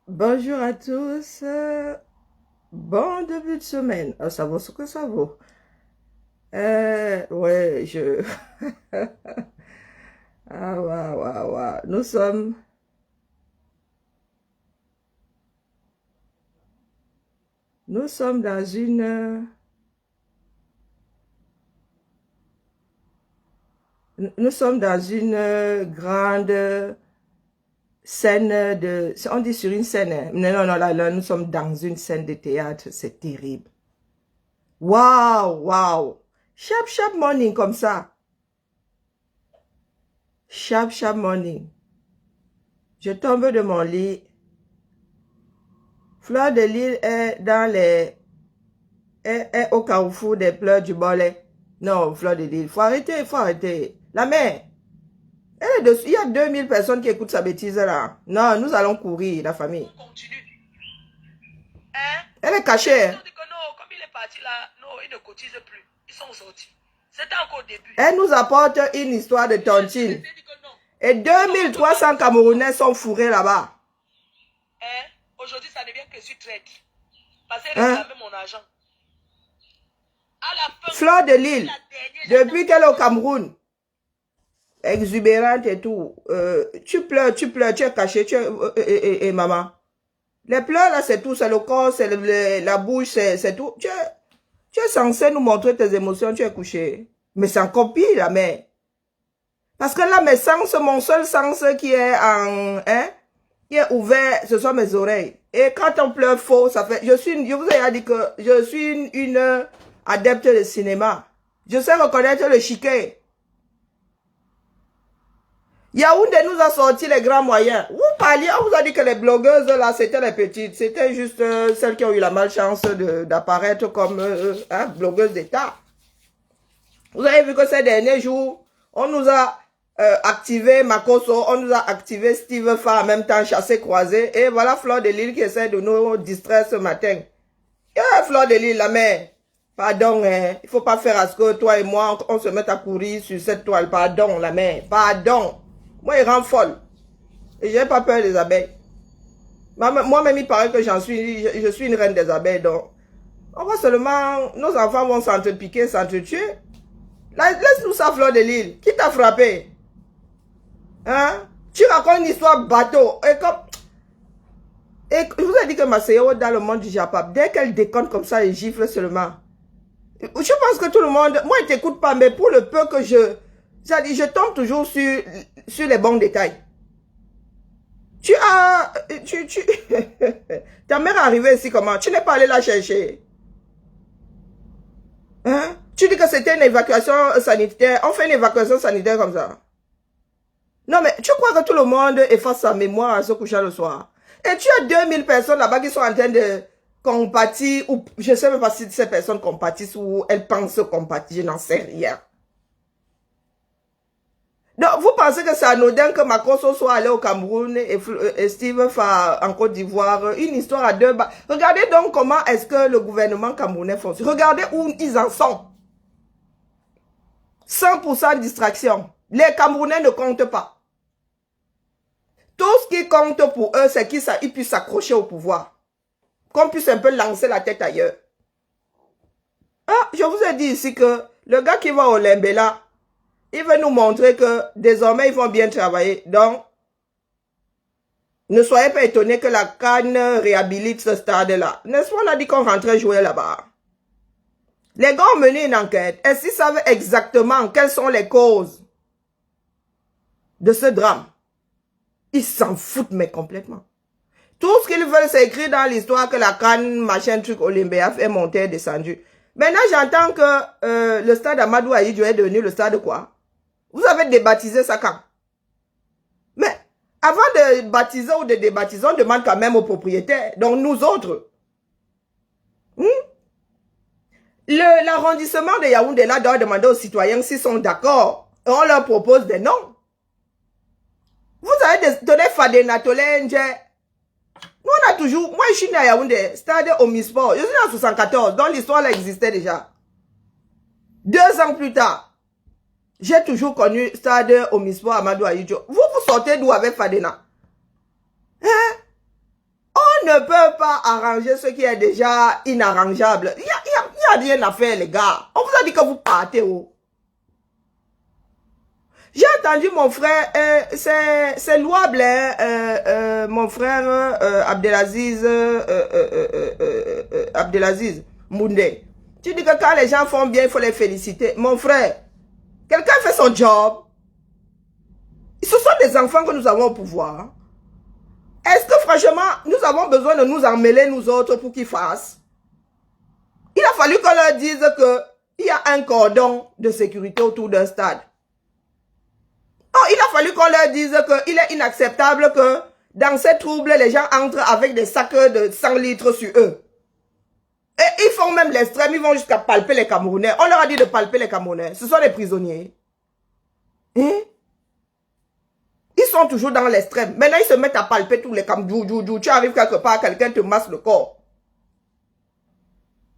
Bonjour à tous. Bon début de semaine. Ça vaut ce que ça vaut. Ouais, je... Ah, waouh, waouh, waouh. Nous sommes dans une grande scène de... On dit sur une scène, hein. Non, non, non, là, nous sommes dans une scène de théâtre. C'est terrible. Waouh, waouh. Sharp, sharp morning comme ça. Sharp, sharp morning. Je tombe de mon lit. Fleur de Lys est au carrefour des pleurs du Bollet. Non, Fleur de Lys, faut arrêter, faut arrêter. La mère, elle est dessus. Il y a 2000 personnes qui écoutent sa bêtise là. Non, nous allons courir, la famille. On continue. Hein? Elle est cachée. Ils Hein. ont dit que non, comme il est parti là, non, il ne cotise plus. Ils sont sortis. C'était encore au début. Elle nous apporte une histoire de tontine. Et 2300 Camerounais sont fourrés là-bas. Hein? Aujourd'hui, ça devient que je suis traite. Parce qu'elle Hein? réclamait mon argent. À la fin, Fleur de Lys, depuis qu'elle est au Cameroun, exubérante et tout, tu pleures, tu es caché, et maman. Les pleurs là, c'est tout, c'est le corps, c'est la bouche, c'est tout. Tu es censé nous montrer tes émotions, tu es couché. Mais c'est encore pire, la mère. Parce que là, mes sens, mon seul sens qui est qui est ouvert, ce sont mes oreilles. Et quand on pleure faux, ça fait, je vous ai dit que je suis une adepte de cinéma. Je sais reconnaître le chiquet. Yaoundé nous a sorti les grands moyens. Vous parliez, on vous a dit que les blogueuses là, c'était les petites. C'était juste celles qui ont eu la malchance d'apparaître comme blogueuses d'État. Vous avez vu que ces derniers jours, on nous a activé Makoso, on nous a activé Steve Fa en même temps, chassé croisé. Et voilà Fleur de Lys qui essaie de nous distraire ce matin. Fleur de Lys, la mère. Pardon, hein. Il faut pas faire à ce que toi et moi, on se mette à courir sur cette toile. Pardon, la mère. Pardon. Moi, il rend folle. Et j'ai pas peur des abeilles. Moi-même, il paraît que je suis une reine des abeilles. Donc, on va seulement, nos enfants vont s'entrepiquer, s'entretuer. Laisse-nous ça, Fleur de Lys. Qui t'a frappé? Hein? Tu racontes une histoire bateau. Et je vous ai dit que ma CEO dans le monde du Japap, dès qu'elle déconne comme ça, elle gifle seulement. Je pense que tout le monde, moi, je t'écoute pas, mais pour le peu que je tombe toujours sur les bons détails. Ta mère est arrivée ici comment? Tu n'es pas allé la chercher. Hein? Tu dis que c'était une évacuation sanitaire. On fait une évacuation sanitaire comme ça. Non, mais tu crois que tout le monde efface sa mémoire en se couchant le soir? Et tu as 2000 personnes là-bas qui sont en train de compatir, ou je ne sais même pas si ces personnes compatissent ou elles pensent compatir, je n'en sais rien. Donc, vous pensez que c'est anodin que Makoso soit allé au Cameroun et Steve Fa en Côte d'Ivoire, une histoire à deux bas. Regardez donc comment est-ce que le gouvernement camerounais fonctionne. Regardez où ils en sont. 100% distraction. Les Camerounais ne comptent pas. Tout ce qui compte pour eux, c'est qu'ils puissent s'accrocher au pouvoir. Qu'on puisse un peu lancer la tête ailleurs. Ah, je vous ai dit ici que le gars qui va au Limbela, il veut nous montrer que désormais, ils vont bien travailler. Donc, ne soyez pas étonnés que la CAN réhabilite ce stade-là. N'est-ce pas, on a dit qu'on rentrait jouer là-bas. Les gars ont mené une enquête. Est-ce qu'ils savent exactement quelles sont les causes de ce drame? Ils s'en foutent, mais complètement. Tout ce qu'ils veulent, c'est écrire dans l'histoire que la CAN, machin, truc, Olympia est monté et descendu. Maintenant, j'entends que le stade Amadou Ahidjo est devenu le stade quoi? Vous avez débaptisé ça quand? Mais avant de baptiser ou de débaptiser, on demande quand même aux propriétaires. Donc nous autres. L'arrondissement de Yaoundé là doit demander aux citoyens s'ils sont d'accord. Et on leur propose des noms. Vous avez donné Fadena Tolenje. Nous on a toujours, moi je suis né à Yaoundé, stade Omisport. Je suis né en 74, donc l'histoire là existait déjà. 2 ans plus tard, j'ai toujours connu stade Omisport Amadou Ahidjo. Vous sortez d'où avec Fadena? Hein? On ne peut pas arranger ce qui est déjà inarrangeable. Il y a rien à faire, les gars. On vous a dit que vous partez où? J'ai entendu mon frère, c'est louable, hein, mon frère Abdelaziz Moundé. Tu dis que quand les gens font bien, il faut les féliciter. Mon frère, quelqu'un fait son job. Ce sont des enfants que nous avons au pouvoir. Est-ce que franchement, nous avons besoin de nous emmêler nous autres pour qu'ils fassent? Il a fallu qu'on leur dise qu'il y a un cordon de sécurité autour d'un stade. Oh, il a fallu qu'on leur dise qu'il est inacceptable que dans ces troubles, les gens entrent avec des sacs de 100 litres sur eux. Et ils font même l'extrême, ils vont jusqu'à palper les Camerounais. On leur a dit de palper les Camerounais. Ce sont des prisonniers. Hein? Ils sont toujours dans l'extrême. Maintenant, ils se mettent à palper tous les Camerounais. Tu arrives quelque part, quelqu'un te masse le corps.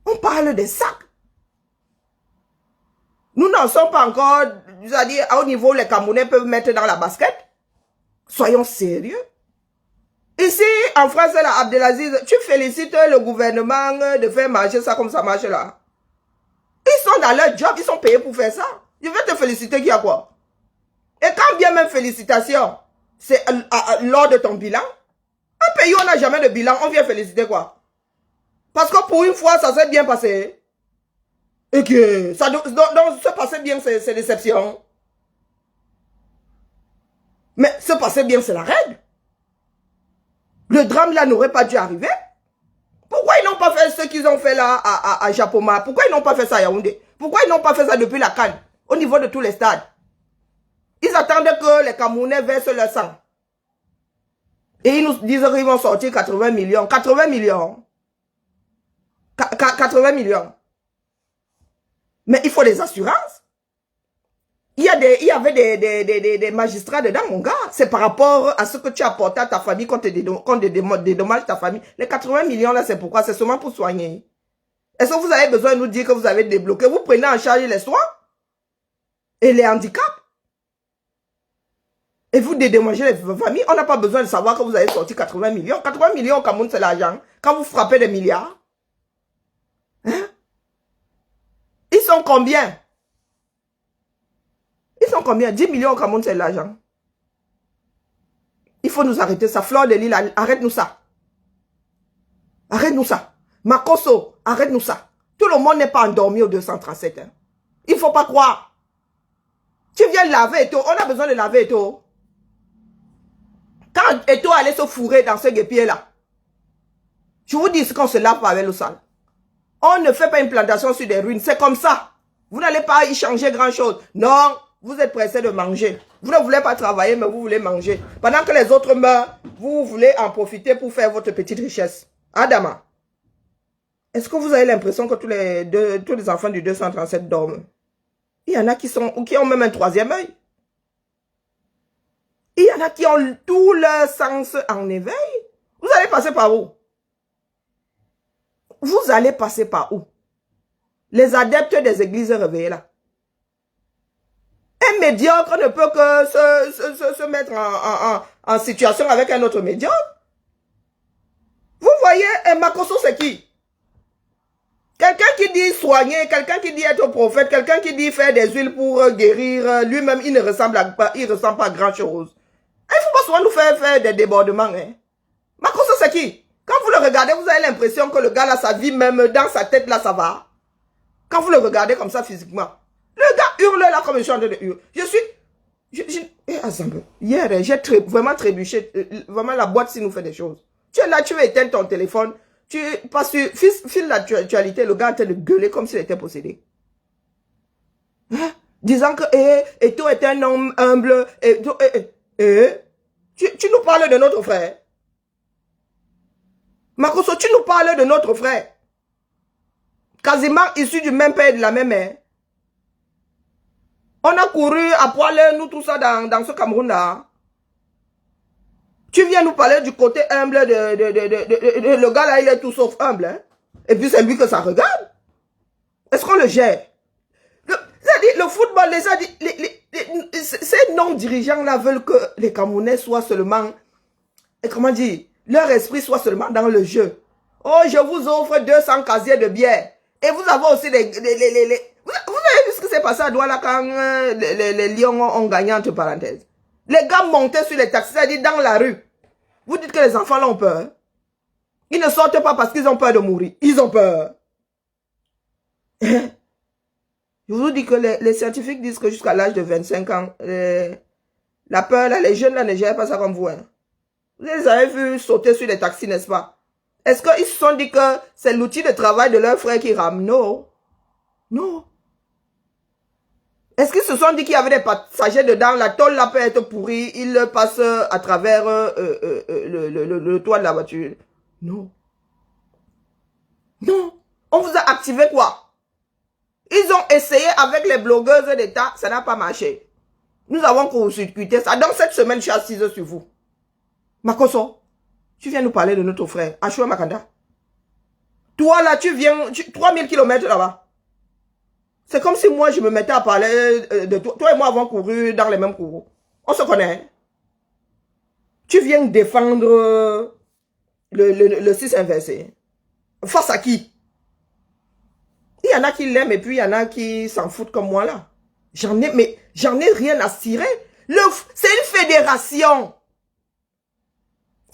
On parle des sacs. Nous n'en sommes pas encore, c'est-à-dire, au niveau, les Camerounais peuvent mettre dans la basket. Soyons sérieux. Ici, en France, là, Abdelaziz, tu félicites le gouvernement de faire marcher ça comme ça marche là. Ils sont dans leur job, ils sont payés pour faire ça. Je vais te féliciter qu'il y a quoi? Et quand bien même félicitations, c'est lors de ton bilan. Un pays où on n'a jamais de bilan, on vient féliciter quoi? Parce que pour une fois, ça s'est bien passé. Et que ça donc se passer bien, c'est l'exception. Mais se passer bien, c'est la règle. Le drame là n'aurait pas dû arriver. Pourquoi ils n'ont pas fait ce qu'ils ont fait là à Japoma? Pourquoi ils n'ont pas fait ça à Yaoundé? Pourquoi ils n'ont pas fait ça depuis la CAN? Au niveau de tous les stades. Ils attendaient que les Camerounais versent leur sang. Et ils nous disent qu'ils vont sortir 80 millions. 80 millions. 80 millions. Mais il faut des assurances. Il y avait des magistrats dedans, mon gars. C'est par rapport à ce que tu as apporté à ta famille quand tu dédommages ta famille. Les 80 millions là, c'est pourquoi? C'est seulement pour soigner. Est-ce que vous avez besoin de nous dire que vous avez débloqué? Vous prenez en charge les soins et les handicaps. Et vous dédommagez les familles. On n'a pas besoin de savoir que vous avez sorti 80 millions. 80 millions au Cameroun, c'est l'argent. Quand vous frappez des milliards. Hein? Ils sont combien? Ils sont combien? 10 millions au Cameroun, c'est l'argent. Il faut nous arrêter ça. Fleur de Lille, arrête-nous ça. Arrête-nous ça. Makosso, arrête-nous ça. Tout le monde n'est pas endormi au 237. Hein. Il ne faut pas croire. Tu viens laver Eto. On a besoin de laver Eto. Quand Eto allait se fourrer dans ce guépier-là, je vous dis ce qu'on se lave pas avec l'eau sale. On ne fait pas une plantation sur des ruines. C'est comme ça. Vous n'allez pas y changer grand-chose. Non, vous êtes pressé de manger. Vous ne voulez pas travailler, mais vous voulez manger. Pendant que les autres meurent, vous voulez en profiter pour faire votre petite richesse. Adama, est-ce que vous avez l'impression que tous les enfants du 237 dorment? Il y en a qui ont même un troisième œil. Il y en a qui ont tout leur sens en éveil. Vous allez passer par où? Vous allez passer par où? Les adeptes des églises réveillées là. Un médiocre ne peut que se mettre en situation avec un autre médiocre. Vous voyez, un Makosso c'est qui? Quelqu'un qui dit soigner, quelqu'un qui dit être prophète, quelqu'un qui dit faire des huiles pour guérir, lui-même il ne ressemble pas à grand chose. Il ne faut pas souvent nous faire des débordements. Hein. Makosso c'est qui? Quand vous le regardez, vous avez l'impression que le gars là, sa vie même dans sa tête là, ça va. Quand vous le regardez comme ça physiquement. Le gars hurle là comme je suis en train de hurler. Hier, j'ai vraiment trébuché. Vraiment, la boîte, si nous fait des choses. Tu es là, tu veux éteindre ton téléphone. Tu passes sur fil l'actualité, le gars est en train de gueuler comme s'il était possédé. Hein? Disant que Eto est un homme humble. Tu nous parles de notre frère. Makosso, tu nous parles de notre frère. Quasiment issu du même père et de la même mère. On a couru à poil, nous, tout ça, dans ce Cameroun-là. Tu viens nous parler du côté humble le gars là, il est tout sauf humble. Hein? Et puis c'est lui que ça regarde. Est-ce qu'on le gère? Le football, ces non-dirigeants là veulent que les Camerounais soient seulement, comment dire, leur esprit soit seulement dans le jeu. Oh, je vous offre 200 casiers de bière. Et vous avez aussi Vous avez vu ce qui s'est passé à Douala quand les Lions ont gagné, entre parenthèses. Les gars montaient sur les taxis, c'est-à-dire dans la rue. Vous dites que les enfants là ont peur. Ils ne sortent pas parce qu'ils ont peur de mourir. Ils ont peur. Je vous dis que les scientifiques disent que jusqu'à l'âge de 25 ans, la peur là, les jeunes là ne gèrent pas ça comme vous. Hein. Vous les avez vus sauter sur les taxis, n'est-ce pas? Est-ce qu'ils se sont dit que c'est l'outil de travail de leur frère qui rame? Non. Non. Est-ce qu'ils se sont dit qu'il y avait des passagers dedans? La tôle là peut être pourrie. Ils passent à travers le toit de la voiture. Non. Non. On vous a activé quoi? Ils ont essayé avec les blogueuses d'État. Ça n'a pas marché. Nous avons court-circuité ça. Dans cette semaine, je suis assise sur vous. Makoso, tu viens nous parler de notre frère. Achoué Makanda. Toi là, tu viens 3000 km là-bas. C'est comme si moi, je me mettais à parler de toi. Toi et moi avons couru dans les mêmes courroux. On se connaît. Tu viens défendre le 6 inversé. Face à qui? Il y en a qui l'aiment et puis il y en a qui s'en foutent comme moi là. J'en ai rien à cirer. C'est une fédération.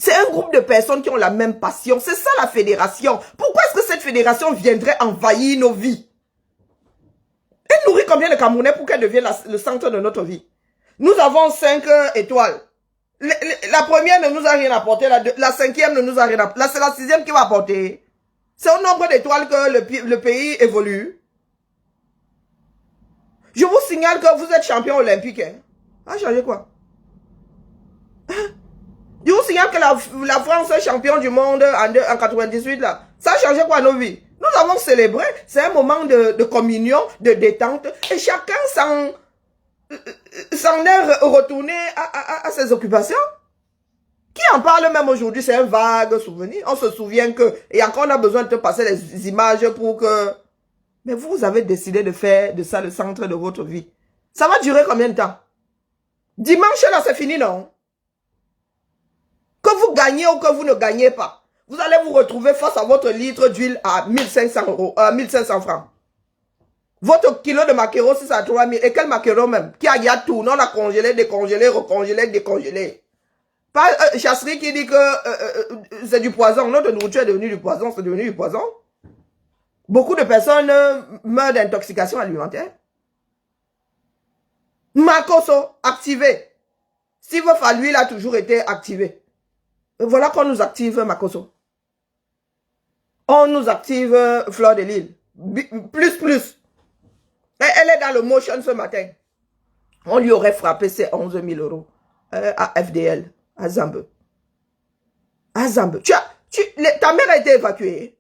C'est un groupe de personnes qui ont la même passion. C'est ça la fédération. Pourquoi est-ce que cette fédération viendrait envahir nos vies? Elle nourrit combien de Camerounais pour qu'elle devienne le centre de notre vie? Nous avons 5 étoiles. La première ne nous a rien apporté. La cinquième ne nous a rien apporté. C'est la sixième qui va apporter. C'est au nombre d'étoiles que le pays évolue. Je vous signale que vous êtes champion olympique. Hein? Ah, changé quoi? Je vous signale que la France est champion du monde en 98 là. Ça a changé quoi nos vies? Nous avons célébré. C'est un moment de communion, de détente. Et chacun s'en est retourné à ses occupations. Qui en parle même aujourd'hui? C'est un vague souvenir. On se souvient que... Et encore on a besoin de te passer les images pour que... Mais vous avez décidé de faire de ça le centre de votre vie. Ça va durer combien de temps? Dimanche là c'est fini non? Que vous gagnez ou que vous ne gagnez pas, vous allez vous retrouver face à votre litre d'huile à 1500 euros, 1500 francs. Votre kilo de maquereau, c'est à 3000. Et quel maquereau même? Qui a tout. Non, on a congelé, décongelé, recongelé, décongelé. Pas chasserie qui dit que c'est du poison. Notre nourriture est devenue du poison, c'est devenu du poison. Beaucoup de personnes meurent d'intoxication alimentaire. Makoso, activé. Steve Fallu, il a toujours été activé. Voilà qu'on nous active Makoso. On nous active Fleur de Lille. Plus. Elle est dans le motion ce matin. On lui aurait frappé ses 11 000 euros à FDL, à Zambe. À Zambe. Ta mère a été évacuée.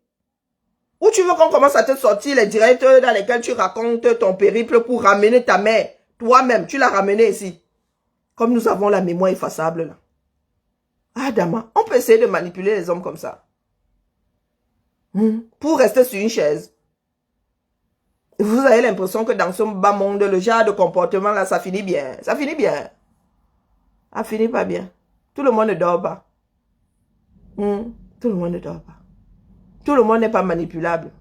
Ou tu veux qu'on commence à te sortir les directs dans lesquels tu racontes ton périple pour ramener ta mère. Toi-même, tu l'as ramenée ici. Comme nous avons la mémoire effaçable là. Ah, Dama, on peut essayer de manipuler les hommes comme ça. Pour rester sur une chaise. Vous avez l'impression que dans ce bas monde, le genre de comportement là, ça finit bien. Ça finit bien. Ça finit pas bien. Tout le monde ne dort pas. Tout le monde ne dort pas. Tout le monde n'est pas manipulable.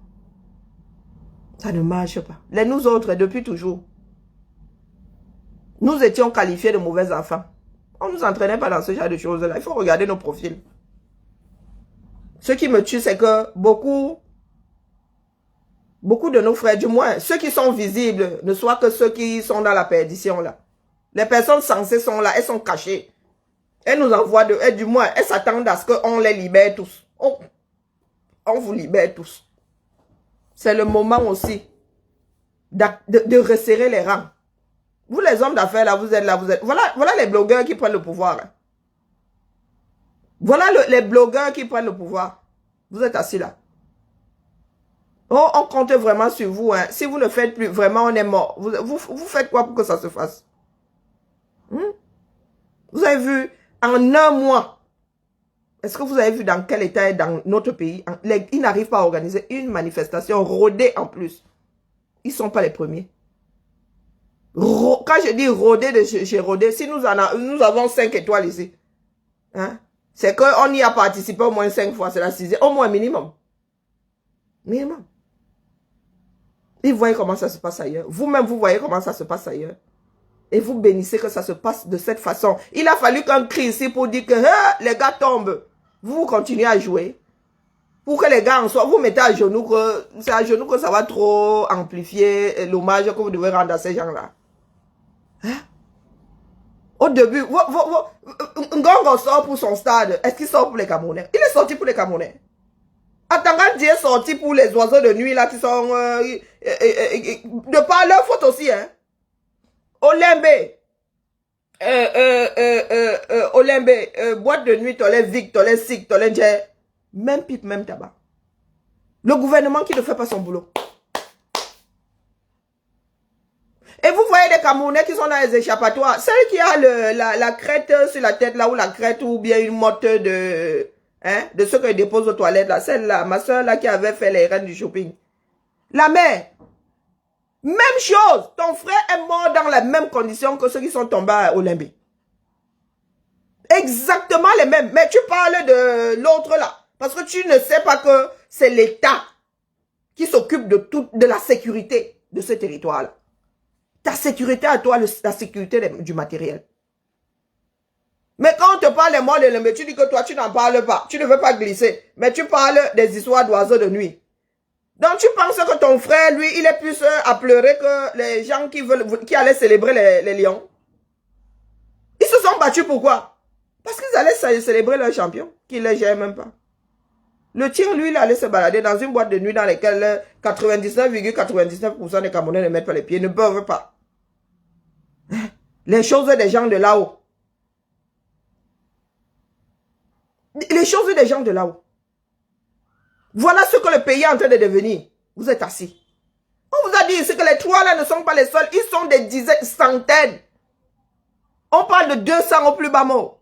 Ça ne marche pas. Nous autres, depuis toujours, nous étions qualifiés de mauvais enfants. On ne nous entraînait pas dans ce genre de choses-là. Il faut regarder nos profils. Ce qui me tue, c'est que beaucoup de nos frères, du moins, ceux qui sont visibles, ne soient que ceux qui sont dans la perdition, là. Les personnes censées sont là, elles sont cachées. Elles nous envoient du moins, elles s'attendent à ce qu'on les libère tous. On vous libère tous. C'est le moment aussi de resserrer les rangs. Vous les hommes d'affaires là, vous êtes là, vous êtes... Voilà les blogueurs qui prennent le pouvoir. Hein. Voilà les blogueurs qui prennent le pouvoir. Vous êtes assis là. Oh, on compte vraiment sur vous. Hein. Si vous ne faites plus, vraiment on est mort. Vous faites quoi pour que ça se fasse? Vous avez vu, en un mois, est-ce que vous avez vu dans quel état est dans notre pays? Ils n'arrivent pas à organiser une manifestation rodée en plus. Ils ne sont pas les premiers. Quand je dis rodé de chez rodé, si nous avons 5 étoiles ici, hein, C'est qu'on y a participé au moins 5 fois, c'est la 6e, au moins minimum. Minimum. Et vous voyez comment ça se passe ailleurs. Vous-même, vous voyez comment ça se passe ailleurs. Et vous bénissez que ça se passe de cette façon. Il a fallu qu'un cri ici pour dire que les gars tombent. Vous continuez à jouer. Pour que les gars en soient, vous mettez à genoux que c'est à genoux que ça va trop amplifier l'hommage que vous devez rendre à ces gens-là. Hein? Au début, Ngongo sort pour son stade. Est-ce qu'il sort pour les Camerounais? Il est sorti pour les Camerounais. Atangandi est sorti pour les oiseaux de nuit là qui sont de par leur faute aussi, hein. Olembe, boîte de nuit, tolé Vic, tolé Sig, tolé Dje, même pipe, même tabac. Le gouvernement qui ne fait pas son boulot. Et vous voyez des Camerounais qui sont dans les échappatoires. Celle qui a la crête sur la tête là, ou la crête, ou bien une motte de ceux qu'ils déposent aux toilettes là. Celle-là, ma soeur là qui avait fait les reines du shopping. La mère. Même chose. Ton frère est mort dans les mêmes conditions que ceux qui sont tombés au Limbi. Exactement les mêmes. Mais tu parles de l'autre là. Parce que tu ne sais pas que c'est l'État qui s'occupe de la sécurité de ce territoire-là. Ta sécurité à toi, la sécurité du matériel. Mais quand on te parle des morts de Limbi, tu dis que toi, tu n'en parles pas. Tu ne veux pas glisser. Mais tu parles des histoires d'oiseaux de nuit. Donc tu penses que ton frère, lui, il est plus à pleurer que les gens qui allaient célébrer les lions. Ils se sont battus pourquoi? Parce qu'ils allaient célébrer leur champion, qui ne les gère même pas. Le tien, lui, il allait se balader dans une boîte de nuit dans laquelle 99,99% des Camerounais ne mettent pas les pieds, ne peuvent pas. Les choses des gens de là-haut. Les choses des gens de là-haut. Voilà ce que le pays est en train de devenir. Vous êtes assis. On vous a dit ici que les trois là ne sont pas les seuls. Ils sont des dizaines, centaines. On parle de 200 au plus bas mot.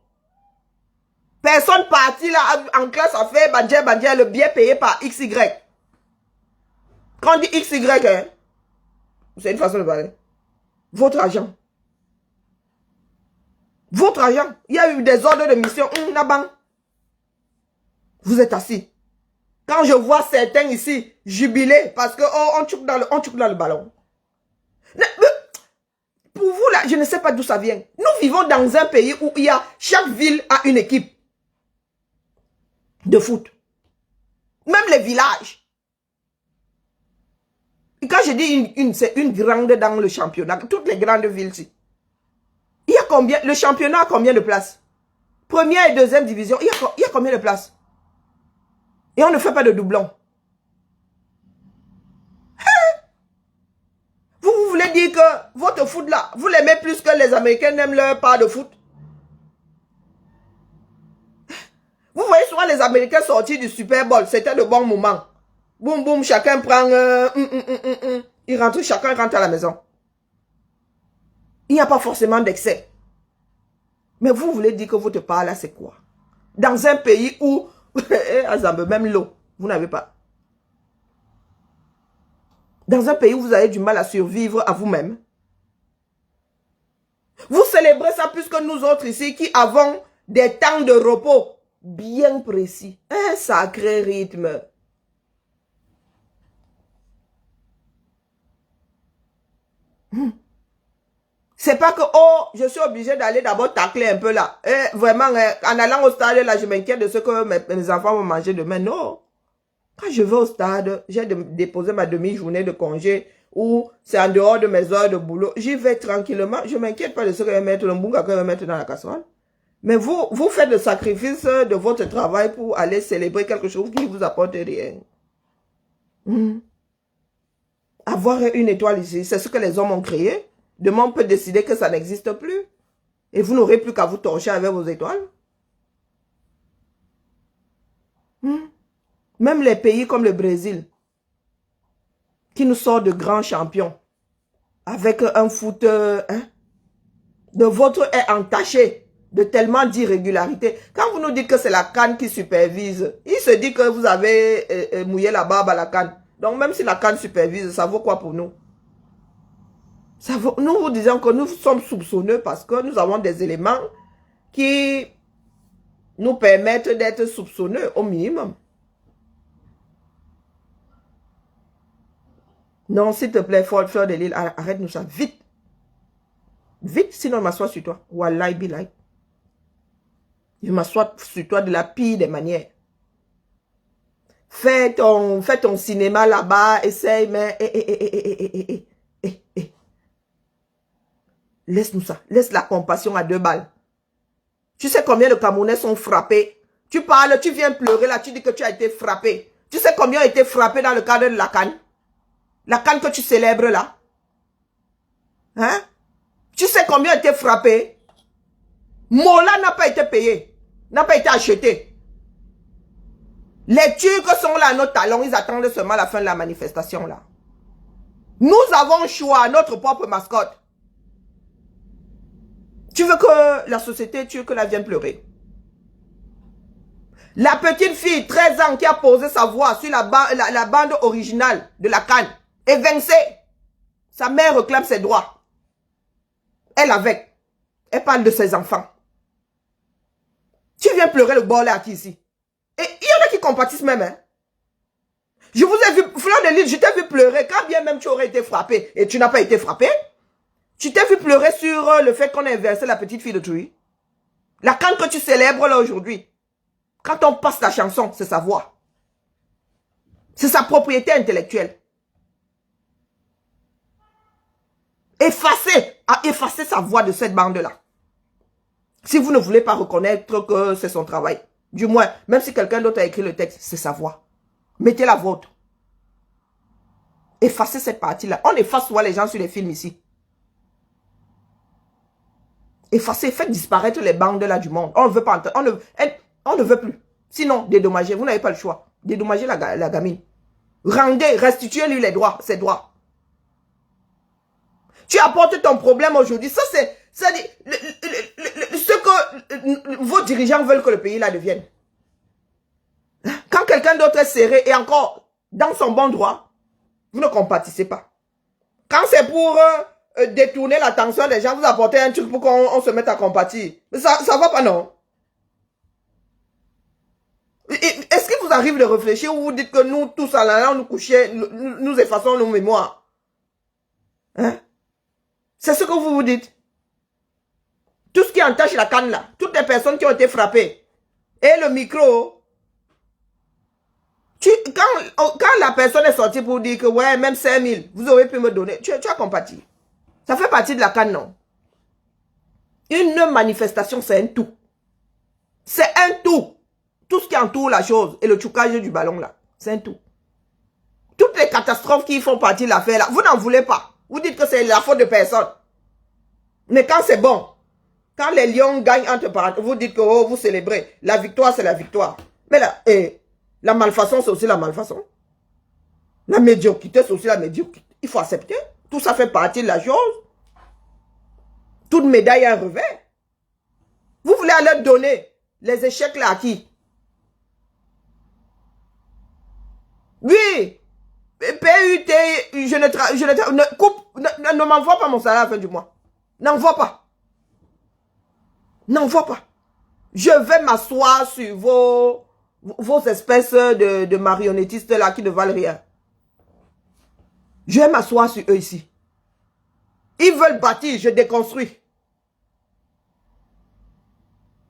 Personne partie là en classe a fait bandje, le bien payé par XY. Quand on dit XY, hein, c'est une façon de parler. Votre argent. Votre argent. Il y a eu des ordres de mission. Vous êtes assis. Quand je vois certains ici jubiler parce que on tchouk dans le ballon. Pour vous là, je ne sais pas d'où ça vient. Nous vivons dans un pays où il y a chaque ville a une équipe de foot. Même les villages. Et quand je dis c'est une grande dans le championnat, toutes les grandes villes ici. Il y a combien, le championnat a combien de places? Première et deuxième division, il y a combien de places? Et on ne fait pas de doublons. Vous voulez dire que votre foot là, vous l'aimez plus que les Américains n'aiment leur part de foot? Vous voyez souvent les Américains sortis du Super Bowl, c'était le bon moment. Boum boum, chacun prend... chacun rentre à la maison. Il n'y a pas forcément d'excès. Mais vous voulez dire que votre part là, c'est quoi? Dans un pays où... même l'eau, vous n'avez pas. Dans un pays où vous avez du mal à survivre à vous-même. Vous célébrez ça plus que nous autres ici qui avons des temps de repos bien précis. Un sacré rythme. C'est pas que, oh, je suis obligé d'aller d'abord tacler un peu là. Vraiment, en allant au stade, là, je m'inquiète de ce que mes enfants vont manger demain. Non. Quand je vais au stade, j'ai déposé ma demi-journée de congé ou c'est en dehors de mes heures de boulot. J'y vais tranquillement. Je ne m'inquiète pas de ce que je vais mettre, le mbunga que je vais mettre dans la casserole. Mais vous faites le sacrifice de votre travail pour aller célébrer quelque chose qui ne vous apporte rien. Avoir une étoile ici, c'est ce que les hommes ont créé. Demain, on peut décider que ça n'existe plus. Et vous n'aurez plus qu'à vous torcher avec vos étoiles. Même les pays comme le Brésil, qui nous sort de grands champions, avec un foot, de votre est entaché de tellement d'irrégularités. Quand vous nous dites que c'est la CAN qui supervise, il se dit que vous avez mouillé la barbe à la CAN. Donc même si la CAN supervise, ça vaut quoi pour nous? Nous vous disons que nous sommes soupçonneux parce que nous avons des éléments qui nous permettre d'être soupçonneux au minimum. Non, s'il te plaît, Fleur de Lille, arrête-nous ça, vite. Vite, sinon je m'assois sur toi. Wallahi bilay. Je m'assois sur toi de la pire des manières. Fais ton cinéma là-bas, essaye, mais... Laisse-nous ça. Laisse la compassion à 2 balles. Tu sais combien de Camerounais sont frappés? Tu parles, tu viens pleurer là, tu dis que tu as été frappé. Tu sais combien ont été frappés dans le cadre de la CAN? La CAN que tu célèbres là? Hein? Tu sais combien ont été frappés? Mola n'a pas été payé. N'a pas été acheté. Les Turcs sont là à nos talons. Ils attendent seulement la fin de la manifestation là. Nous avons choix, notre propre mascotte. Tu veux que la société turque la vienne pleurer? La petite fille, 13 ans, qui a posé sa voix sur la bande originale de la CAN, est vincée. Sa mère réclame ses droits. Elle avec. Elle parle de ses enfants. Tu viens pleurer le bordel à qui ici? Et il y en a qui compatissent même. Hein? Je vous ai vu, Fleur de Lille, je t'ai vu pleurer. Quand bien même tu aurais été frappé et tu n'as pas été frappé. Tu t'es vu pleurer sur le fait qu'on ait inversé la petite fille de Touy. La CAN que tu célèbres là aujourd'hui. Quand on passe la chanson, c'est sa voix. C'est sa propriété intellectuelle. Effacez sa voix de cette bande-là. Si vous ne voulez pas reconnaître que c'est son travail. Du moins, même si quelqu'un d'autre a écrit le texte, c'est sa voix. Mettez la vôtre. Effacez cette partie-là. On efface souvent les gens sur les films ici. Effacez, faites disparaître les bandes là du monde. On ne veut pas entendre. On ne veut plus. Sinon, dédommagez. Vous n'avez pas le choix. Dédommagez la gamine. Rendez, restituez-lui ses droits. Tu apportes ton problème aujourd'hui. Ça, c'est ce que vos dirigeants veulent que le pays là devienne. Quand quelqu'un d'autre est serré et encore dans son bon droit, vous ne compatissez pas. Quand c'est pour détourner l'attention des gens, vous apportez un truc pour qu'on se mette à compatir. Mais ça va pas, non? Est-ce qu'il vous arrive de réfléchir ou vous dites que nous, tous à l'heure, nous coucher, nous effaçons nos mémoires? Hein? C'est ce que vous vous dites. Tout ce qui entache la CAN là, toutes les personnes qui ont été frappées, et le micro, quand la personne est sortie pour dire que ouais, même 5 000, vous aurez pu me donner, tu as compati. Ça fait partie de la CAN, non? Une manifestation, c'est un tout. C'est un tout. Tout ce qui entoure la chose et le tchoukage du ballon là, c'est un tout. Toutes les catastrophes qui font partie de l'affaire là, vous n'en voulez pas. Vous dites que c'est la faute de personne. Mais quand c'est bon, quand les lions gagnent entre parenthèses, vous dites que oh, vous célébrez. La victoire, c'est la victoire. Mais là, la malfaçon, c'est aussi la malfaçon. La médiocrité, c'est aussi la médiocrité. Il faut accepter. Tout ça fait partie de la chose. Toute médaille a un revers. Vous voulez aller donner les échecs là à qui? Oui. PUT, ne m'envoie pas mon salaire à la fin du mois. N'envoie pas. N'envoie pas. Je vais m'asseoir sur vos espèces de marionnettistes là qui ne valent rien. Je vais m'asseoir sur eux ici. Ils veulent bâtir, je déconstruis.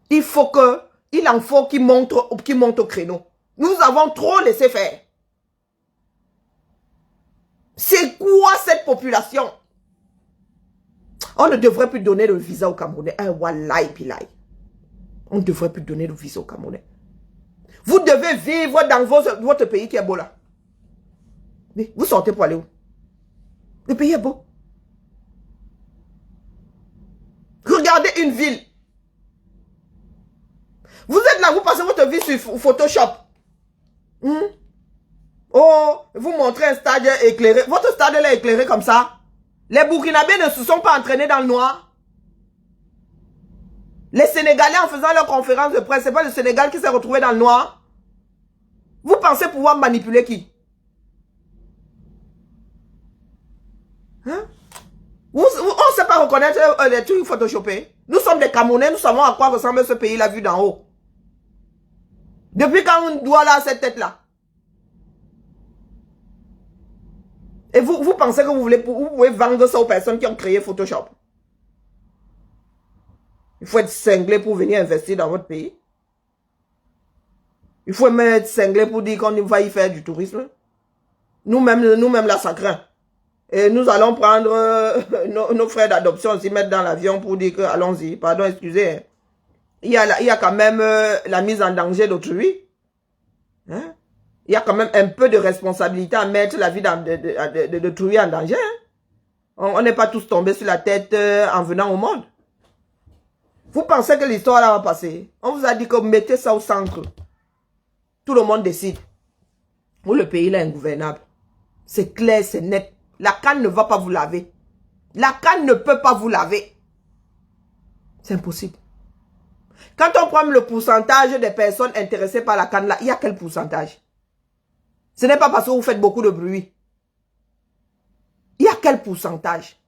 Il en faut qu'ils montent au créneau. Nous avons trop laissé faire. C'est quoi cette population? On ne devrait plus donner le visa aux Camerounais. Wallahi pilai. On ne devrait plus donner le visa aux Camerounais. Vous devez vivre dans votre pays qui est beau là. Mais vous sortez pour aller où? Le pays est beau. Regardez une ville. Vous êtes là, vous passez votre vie sur Photoshop. Oh, vous montrez un stade éclairé. Votre stade est éclairé comme ça. Les Burkinabés ne se sont pas entraînés dans le noir. Les Sénégalais, en faisant leur conférence de presse, c'est pas le Sénégal qui s'est retrouvé dans le noir. Vous pensez pouvoir manipuler qui? Hein? On ne sait pas reconnaître les trucs photoshopés. Nous sommes des Camerounais, nous savons à quoi ressemble ce pays-là vu d'en haut. Depuis quand on doit là cette tête-là? Et vous pensez que vous pouvez vendre ça aux personnes qui ont créé Photoshop? Il faut être cinglé pour venir investir dans votre pays. Il faut même être cinglé pour dire qu'on va y faire du tourisme. Nous-mêmes, là, ça craint. Et nous allons prendre nos frères d'adoption aussi, mettre dans l'avion pour dire que, allons-y, pardon, excusez. Hein. Il y a quand même la mise en danger d'autrui. Hein? Il y a quand même un peu de responsabilité à mettre la vie d'autrui en danger. Hein? On n'est pas tous tombés sur la tête en venant au monde. Vous pensez que l'histoire là va passer? On vous a dit que mettez ça au centre. Tout le monde décide. Ou le pays là est ingouvernable. C'est clair, c'est net. La canne ne va pas vous laver. La canne ne peut pas vous laver. C'est impossible. Quand on prend le pourcentage des personnes intéressées par la canne là, il y a quel pourcentage? Ce n'est pas parce que vous faites beaucoup de bruit. Il y a quel pourcentage?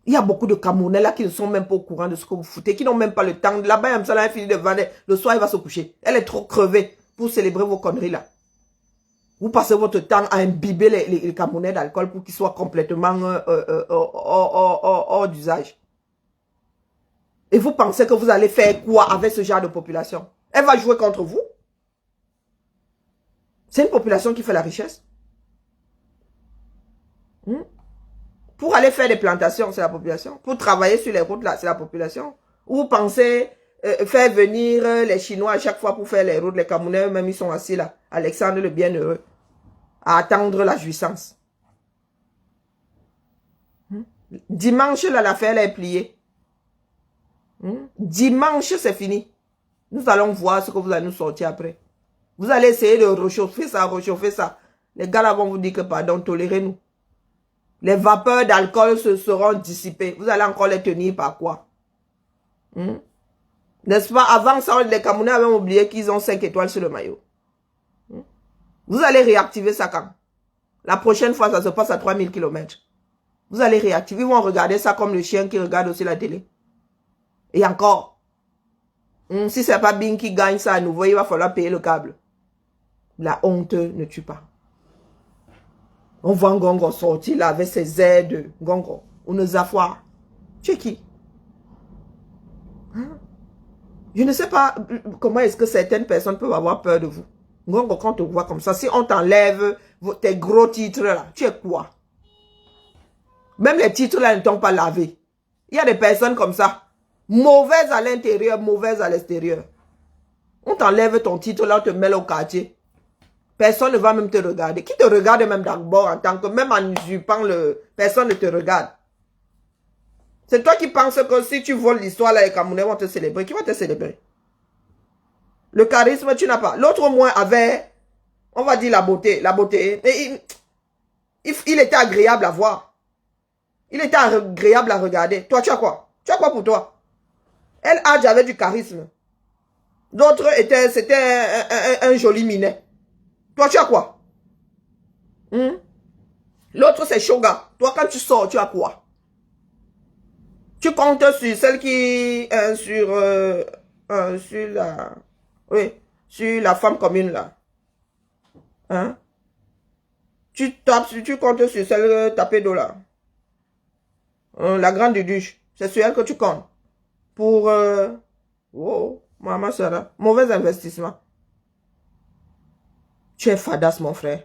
Il y a beaucoup de Camerounais là qui ne sont même pas au courant de ce que vous foutez, qui n'ont même pas le temps. Là-bas, il a fini de vendre. Le soir, il va se coucher. Elle est trop crevée pour célébrer vos conneries là. Vous passez votre temps à imbiber les Camerounais d'alcool pour qu'ils soient complètement hors d'usage. Et vous pensez que vous allez faire quoi avec ce genre de population? Elle va jouer contre vous? C'est une population qui fait la richesse. Pour aller faire des plantations, c'est la population. Pour travailler sur les routes, là, c'est la population. Ou vous pensez faire venir les Chinois à chaque fois pour faire les routes, les Camerounais, même ils sont assis là. Alexandre le Bienheureux. À attendre la jouissance. Dimanche, là, l'affaire est pliée. Dimanche, c'est fini. Nous allons voir ce que vous allez nous sortir après. Vous allez essayer de réchauffer ça, réchauffer ça. Les gars là vont vous dire que pardon, tolérez-nous. Les vapeurs d'alcool se seront dissipées. Vous allez encore les tenir par quoi? N'est-ce pas? Avant ça, les Camerounais avaient oublié qu'ils ont 5 étoiles sur le maillot. Vous allez réactiver ça quand? La prochaine fois, ça se passe à 3000 km. Vous allez réactiver. Ils vont regarder ça comme le chien qui regarde aussi la télé. Et encore. Si c'est pas Bing qui gagne ça à nouveau, il va falloir payer le câble. La honte ne tue pas. On voit Ngongo sortir là avec ses airs de Ngongo. On nous a foire. Tu es qui? Je ne sais pas comment est-ce que certaines personnes peuvent avoir peur de vous. Ngongo, quand on te voit comme ça, si on t'enlève tes gros titres là, tu es quoi? Même les titres là ne t'ont pas lavé. Il y a des personnes comme ça. Mauvaises à l'intérieur, mauvaises à l'extérieur. On t'enlève ton titre là, on te met au quartier. Personne ne va même te regarder. Qui te regarde même d'abord en tant que, même en usurpant personne ne te regarde. C'est toi qui penses que si tu voles l'histoire là, les Camerounais vont te célébrer. Qui va te célébrer? Le charisme, tu n'as pas. L'autre au moins avait, on va dire la beauté. La beauté. Et il était agréable à voir. Il était agréable à regarder. Toi, tu as quoi? Tu as quoi pour toi? El Hadj avait du charisme. D'autres c'était un joli minet. Toi, tu as quoi? L'autre, c'est Shoga. Toi, quand tu sors, tu as quoi? Tu comptes sur celle qui... sur la femme commune, là. Tu comptes sur celle tapée d'eau, là. La grande duche. C'est sur elle que tu comptes. Pour... oh, maman Sarah. Mauvais investissement. Tu es fadasse, mon frère.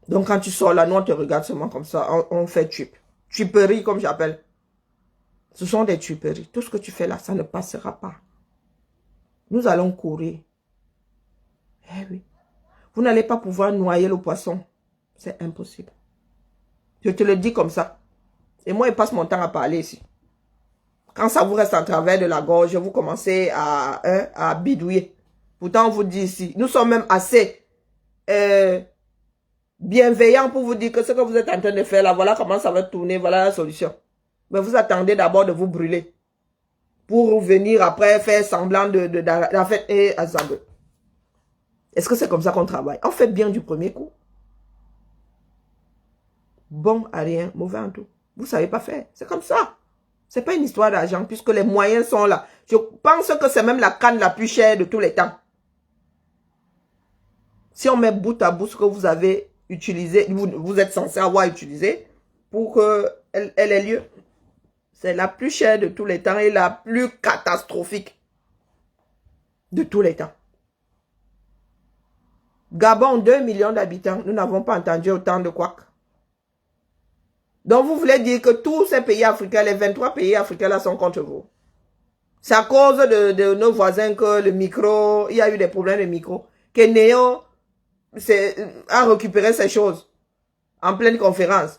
Donc, quand tu sors là, nous, on te regarde seulement comme ça. On fait tup. Tuperie, comme j'appelle. Ce sont des tuperies. Tout ce que tu fais là, ça ne passera pas. Nous allons courir. Eh oui. Vous n'allez pas pouvoir noyer le poisson. C'est impossible. Je te le dis comme ça. Et moi, je passe mon temps à parler ici. Quand ça vous reste en travers de la gorge, vous commencez à bidouiller. Pourtant, on vous dit ici, nous sommes même assez bienveillants pour vous dire que ce que vous êtes en train de faire là, voilà comment ça va tourner, voilà la solution. Mais vous attendez d'abord de vous brûler. Pour venir après faire semblant d'en fait et ensemble. Est-ce que c'est comme ça qu'on travaille? On fait bien du premier coup. Bon à rien, mauvais en tout. Vous ne savez pas faire. C'est comme ça. C'est pas une histoire d'argent, puisque les moyens sont là. Je pense que c'est même la canne la plus chère de tous les temps. Si on met bout à bout ce que vous avez utilisé, vous êtes censé avoir utilisé pour qu'elle ait lieu, c'est la plus chère de tous les temps et la plus catastrophique de tous les temps. Gabon, 2 millions d'habitants, nous n'avons pas entendu autant de couacs. Donc vous voulez dire que tous ces pays africains, les 23 pays africains là sont contre vous. C'est à cause de nos voisins que le micro, il y a eu des problèmes de micro, que Néo a récupéré ces choses en pleine conférence.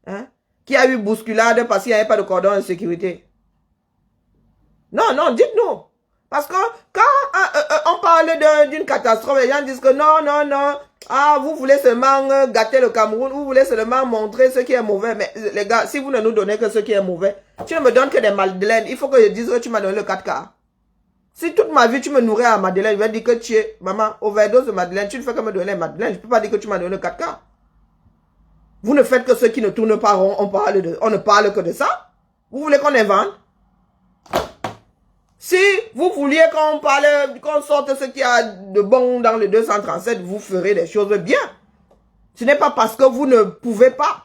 Hein? Qui a eu bousculade parce qu'il n'y avait pas de cordon de sécurité. Non, non, dites-nous. Parce que quand on parle d'une catastrophe, les gens disent que non, non, non. Ah, vous voulez seulement gâter le Cameroun, vous voulez seulement montrer ce qui est mauvais. Mais les gars, si vous ne nous donnez que ce qui est mauvais, tu ne me donnes que des madeleines. Il faut que je dise que tu m'as donné le 4K. Si toute ma vie tu me nourris à madeleine, je vais dire que tu es, maman, overdose de madeleine, tu ne fais que me donner les madeleines. Je ne peux pas dire que tu m'as donné le 4K. Vous ne faites que ceux qui ne tournent pas rond, on ne parle que de ça. Vous voulez qu'on invente? Si vous vouliez qu'on sorte ce qu'il y a de bon dans le 237, vous ferez des choses bien. Ce n'est pas parce que vous ne pouvez pas.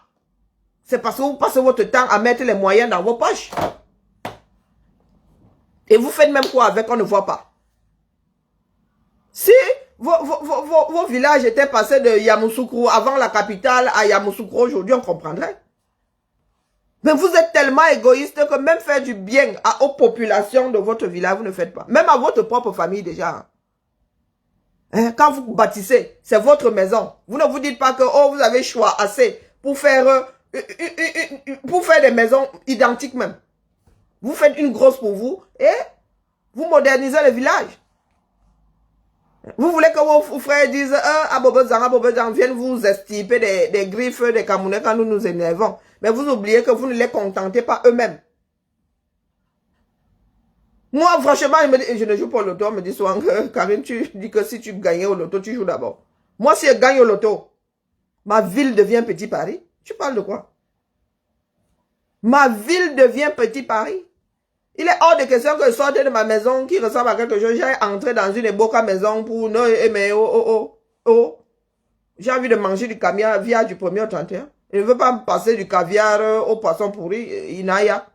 C'est parce que vous passez votre temps à mettre les moyens dans vos poches. Et vous faites même quoi avec, on ne voit pas. Si vos villages étaient passés de Yamoussoukro avant la capitale à Yamoussoukro aujourd'hui, on comprendrait. Mais vous êtes tellement égoïste que même faire du bien aux populations de votre village, vous ne faites pas. Même à votre propre famille déjà. Hein? Quand vous bâtissez, c'est votre maison. Vous ne vous dites pas que oh, vous avez choix assez pour faire des maisons identiques même. Vous faites une grosse pour vous et vous modernisez le village. Vous voulez que vos frères disent Abobozang viennent vous estiper des griffes des Camerounais quand nous nous énervons. Mais vous oubliez que vous ne les contentez pas eux-mêmes. Moi, franchement, je ne joue pas au loto. On me dit souvent que Karine, tu dis que si tu gagnais au loto, tu joues d'abord. Moi, si je gagne au loto, ma ville devient Petit Paris. Tu parles de quoi? Ma ville devient Petit Paris. Il est hors de question que je sorte de ma maison qui ressemble à quelque chose. J'ai entré dans une éboca maison pour non aimer. J'ai envie de manger du caviar du 1er au 31. Je ne veux pas me passer du caviar au poisson pourri. Inaya.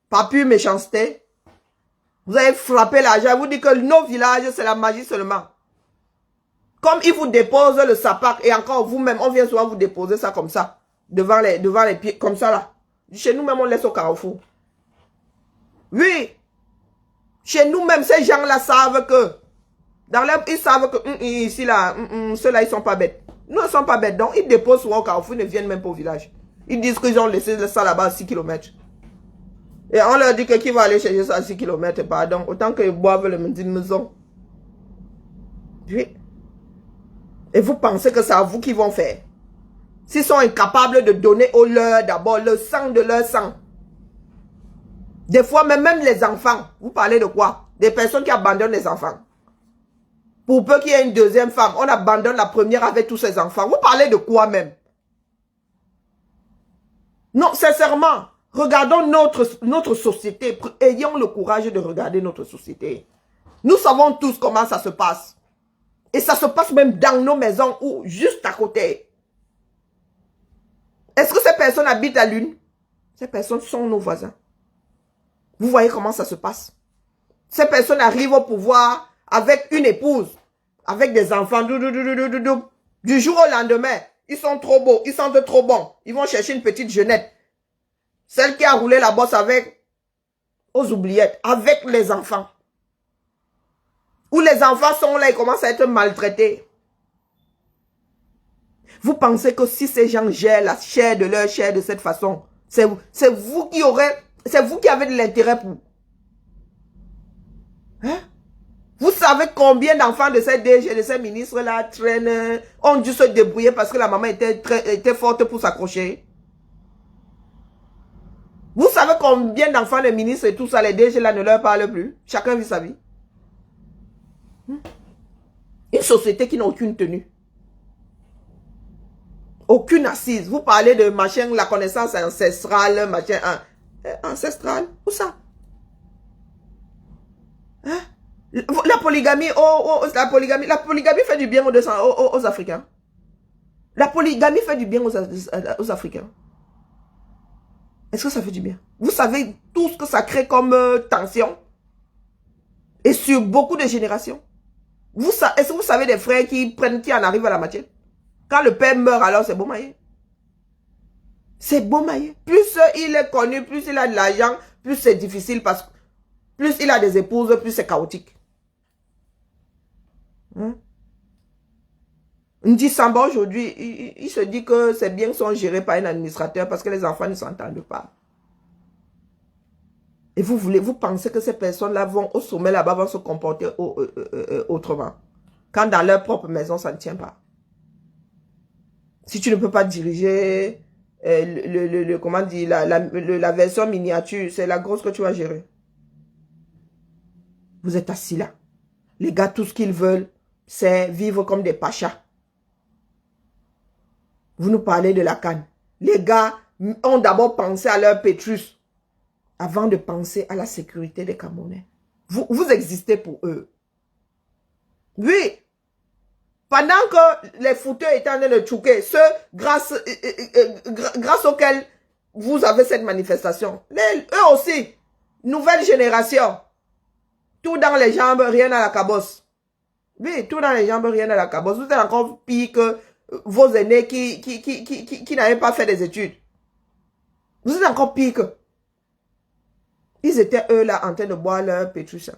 Pas plus méchanceté. Vous avez frappé l'argent. Vous dites que nos villages, c'est la magie seulement. Comme ils vous déposent le sapac et encore vous-même, on vient souvent vous déposer ça comme ça. Devant les pieds, comme ça là. Chez nous-mêmes, on laisse au carrefour. Oui. Chez nous-mêmes, ces gens-là savent que, ils savent que, ici là, ceux-là, ils sont pas bêtes. Nous ne sommes pas bêtes. Donc, ils déposent souvent au carrefour, ils ne viennent même pas au village. Ils disent qu'ils ont laissé ça là-bas à 6 km. Et on leur dit que qui va aller chercher ça à 6 km, pardon. Autant qu'ils boivent le midi de maison. Oui. Et vous pensez que c'est à vous qu'ils vont faire. S'ils sont incapables de donner au leur d'abord le sang de leur sang. Des fois, même les enfants. Vous parlez de quoi? Des personnes qui abandonnent les enfants. Pour peu qu'il y ait une deuxième femme, on abandonne la première avec tous ses enfants. Vous parlez de quoi même? Non, sincèrement, regardons notre société. Ayons le courage de regarder notre société. Nous savons tous comment ça se passe. Et ça se passe même dans nos maisons ou juste à côté. Est-ce que ces personnes habitent à l'une? Ces personnes sont nos voisins. Vous voyez comment ça se passe? Ces personnes arrivent au pouvoir avec une épouse, avec des enfants. Du jour au lendemain, ils sont trop beaux, ils sentent trop bons. Ils vont chercher une petite jeunette. Celle qui a roulé la bosse aux oubliettes, avec les enfants. Où les enfants sont là, ils commencent à être maltraités. Vous pensez que si ces gens gèrent la chair de leur chair de cette façon, c'est vous qui avez de l'intérêt pour. Hein? Vous savez combien d'enfants de ces DG, de ces ministres-là traînent, ont dû se débrouiller parce que la maman était forte pour s'accrocher? Vous savez combien d'enfants de ministres et tout ça, les DG-là ne leur parlent plus? Chacun vit sa vie. Une société qui n'a aucune tenue. Aucune assise. Vous parlez de machin, la connaissance ancestrale, machin. ancestrale. Où ça? Hein? La polygamie, la polygamie fait du bien aux Africains. La polygamie fait du bien aux Africains. Est-ce que ça fait du bien? Vous savez tout ce que ça crée comme tension? Et sur beaucoup de générations. Est-ce que vous savez des frères qui en arrivent à la moitié? Quand le père meurt, alors c'est Bomaye. C'est Bomaye. Plus il est connu, plus il a de l'argent, plus c'est difficile parce que plus il a des épouses, plus c'est chaotique. Ndi Samba aujourd'hui, il se dit que ses biens sont gérés par un administrateur parce que les enfants ne s'entendent pas. Et vous pensez que ces personnes-là vont au sommet là-bas, vont se comporter autrement. Quand dans leur propre maison, ça ne tient pas. Si tu ne peux pas diriger comment dire, la version miniature, c'est la grosse que tu vas gérer. Vous êtes assis là. Les gars, tout ce qu'ils veulent, c'est vivre comme des pachas. Vous nous parlez de la canne. Les gars ont d'abord pensé à leur Pétrus avant de penser à la sécurité des Camerounais. Vous existez pour eux. Oui. Pendant que les fouteurs étaient en train de chouquer, ceux grâce auxquels vous avez cette manifestation, eux aussi, nouvelle génération, tout dans les jambes, rien à la cabosse. Oui, tout dans les jambes, rien à la cabosse. Vous êtes encore pire que vos aînés qui n'avaient pas fait des études. Vous êtes encore pire que. Ils étaient eux là en train de boire leur Pétrus.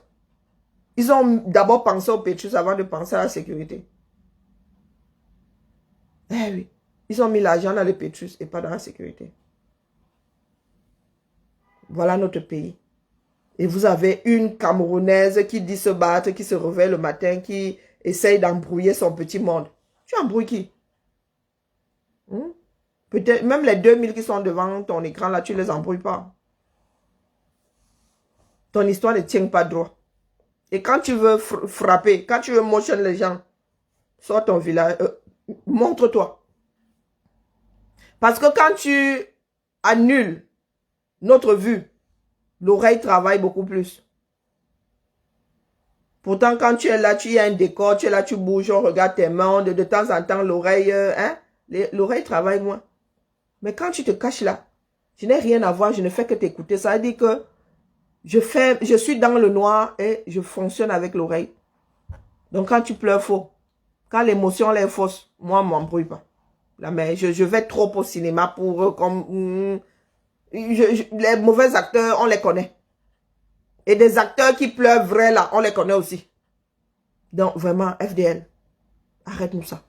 Ils ont d'abord pensé au Pétrus avant de penser à la sécurité. Eh oui, ils ont mis l'argent dans le Pétrus et pas dans la sécurité. Voilà notre pays. Et vous avez une Camerounaise qui dit se battre, qui se réveille le matin, qui essaye d'embrouiller son petit monde. Tu embrouilles qui? Peut-être même les 2000 qui sont devant ton écran là, tu les embrouilles pas. Ton histoire ne tient pas droit. Et quand tu veux frapper, quand tu veux motion les gens, sors ton village, montre-toi. Parce que quand tu annules notre vue, l'oreille travaille beaucoup plus. Pourtant, quand tu es là, tu as un décor, tu es là, tu bouges, on regarde tes mains, de temps en temps, l'oreille, l'oreille travaille moins. Mais quand tu te caches là, je n'ai rien à voir, je ne fais que t'écouter. Ça veut dire que je suis dans le noir et je fonctionne avec l'oreille. Donc quand tu pleures faux, quand l'émotion est fausse, moi, je ne m'embrouille pas. Là, mais je vais trop au cinéma pour comme les mauvais acteurs, on les connaît. Et des acteurs qui pleurent vrais là, on les connaît aussi. Donc vraiment, FDL, arrête-nous ça.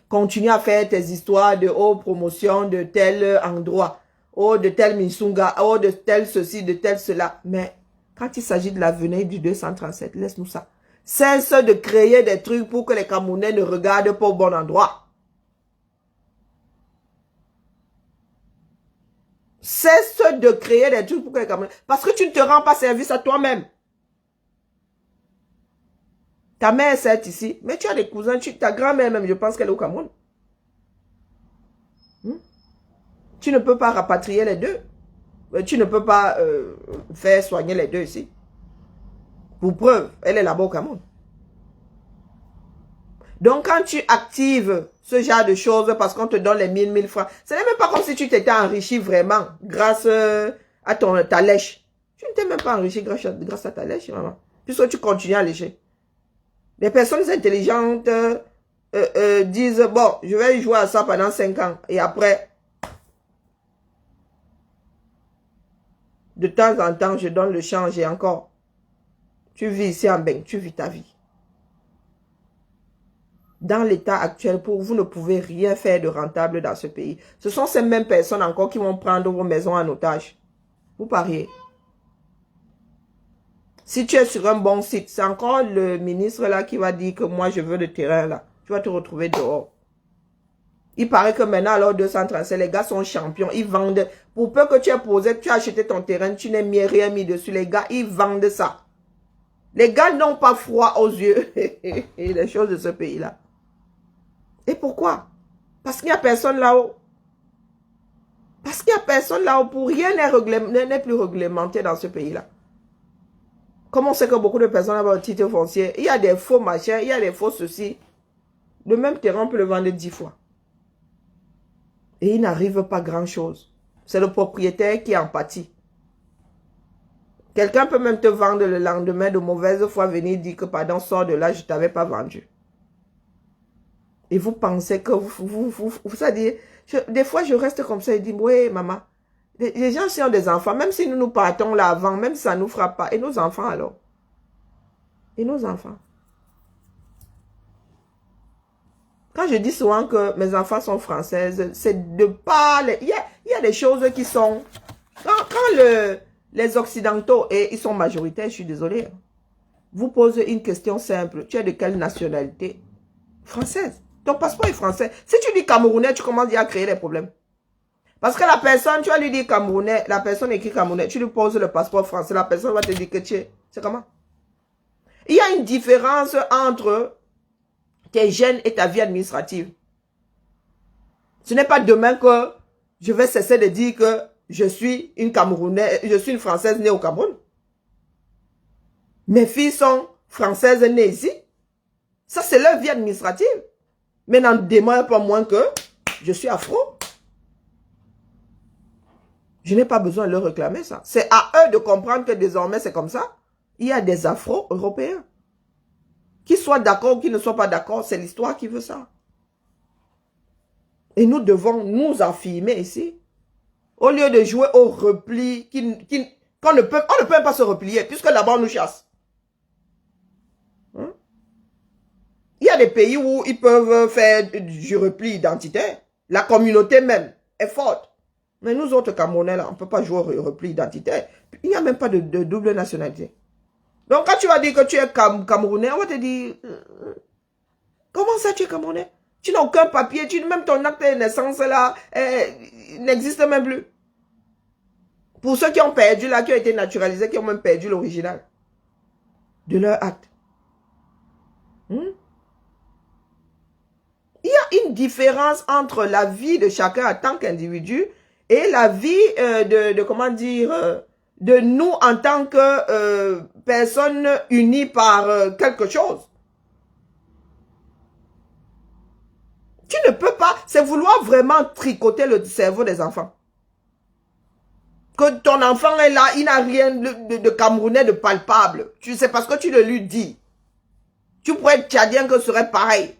Continue à faire tes histoires de promotion de tel endroit, de tel Minsunga, de tel ceci, de tel cela. Mais quand il s'agit de l'avenir du 237, laisse-nous ça. Cesse de créer des trucs pour que les Camerounais ne regardent pas au bon endroit. Cesse de créer des trucs pour que les Camerounais... Parce que tu ne te rends pas service à toi-même. Ta mère est ici, mais tu as des cousins, ta grand-mère même, je pense qu'elle est au Cameroun. Tu ne peux pas rapatrier les deux. Tu ne peux pas faire soigner les deux ici. Pour preuve, elle est là-bas au Cameroun. Donc, quand tu actives ce genre de choses parce qu'on te donne les 1000 francs, ce n'est même pas comme si tu t'étais enrichi vraiment grâce à ta lèche. Tu ne t'es même pas enrichi grâce à ta lèche, maman. Puisque tu continues à lécher. Les personnes intelligentes disent, bon, je vais jouer à ça pendant 5 ans. Et après, de temps en temps, je donne le change et encore. Tu vis ici en bain, tu vis ta vie. Dans l'état actuel, vous ne pouvez rien faire de rentable dans ce pays. Ce sont ces mêmes personnes encore qui vont prendre vos maisons en otage. Vous pariez. Si tu es sur un bon site, c'est encore le ministre là qui va dire que moi je veux le terrain là. Tu vas te retrouver dehors. Il paraît que maintenant, alors 237, les gars sont champions. Ils vendent. Pour peu que tu aies posé, tu as acheté ton terrain, tu n'as rien mis dessus. Les gars, ils vendent ça. Les gars n'ont pas froid aux yeux. Les choses de ce pays-là. Et pourquoi? Parce qu'il n'y a personne là-haut. Parce qu'il n'y a personne là où pour rien n'est plus réglementé dans ce pays-là. Comme on sait que beaucoup de personnes ont un titre foncier, il y a des faux machins, il y a des faux ceci. Le même terrain, on peut le vendre 10 fois. Et il n'arrive pas grand-chose. C'est le propriétaire qui en pâtit. Quelqu'un peut même te vendre le lendemain de mauvaise foi, venir dire que pardon, sors de là, je ne t'avais pas vendu. Et vous pensez que vous savez, des fois je reste comme ça et dis, oui maman, les gens qui ont des enfants, même si nous partons là avant, même si ça ne nous fera pas, et nos enfants alors? Et nos enfants? Quand je dis souvent que mes enfants sont françaises, c'est de pas... Il y a des choses qui sont... Quand les Occidentaux, et ils sont majoritaires, je suis désolée, vous posez une question simple. Tu es de quelle nationalité? Française. Ton passeport est français. Si tu dis Camerounais, tu commences à créer des problèmes. Parce que la personne, tu vas lui dire Camerounais, la personne écrit Camerounais, tu lui poses le passeport français, la personne va te dire que tu es... C'est comment? Il y a une différence entre tes gènes et ta vie administrative. Ce n'est pas demain que je vais cesser de dire que je suis une Camerounaise, je suis une Française née au Cameroun. Mes filles sont françaises nées ici. Ça, c'est leur vie administrative. Mais n'en demeure pas moins que je suis afro. Je n'ai pas besoin de leur réclamer ça. C'est à eux de comprendre que désormais c'est comme ça. Il y a des afro-européens. Qu'ils soient d'accord ou qu'ils ne soient pas d'accord, c'est l'histoire qui veut ça. Et nous devons nous affirmer ici. Au lieu de jouer au repli, on ne peut même pas se replier, puisque là-bas on nous chasse. Hein? Il y a des pays où ils peuvent faire du repli identitaire. La communauté même est forte. Mais nous autres Camerounais, là, on ne peut pas jouer au repli identitaire. Il n'y a même pas de double nationalité. Donc quand tu vas dire que tu es Camerounais, on va te dire, comment ça tu es Camerounais? Tu n'as aucun papier, même ton acte de naissance là n'existe même plus. Pour ceux qui ont perdu là, qui ont été naturalisés, qui ont même perdu l'original de leur acte. Il y a une différence entre la vie de chacun en tant qu'individu et la vie comment dire, de nous en tant que personnes unies par quelque chose. Tu ne peux pas, c'est vouloir vraiment tricoter le cerveau des enfants. Que ton enfant est là, il n'a rien de Camerounais de palpable. C'est parce que tu le lui dis. Tu pourrais être tchadien que ce serait pareil.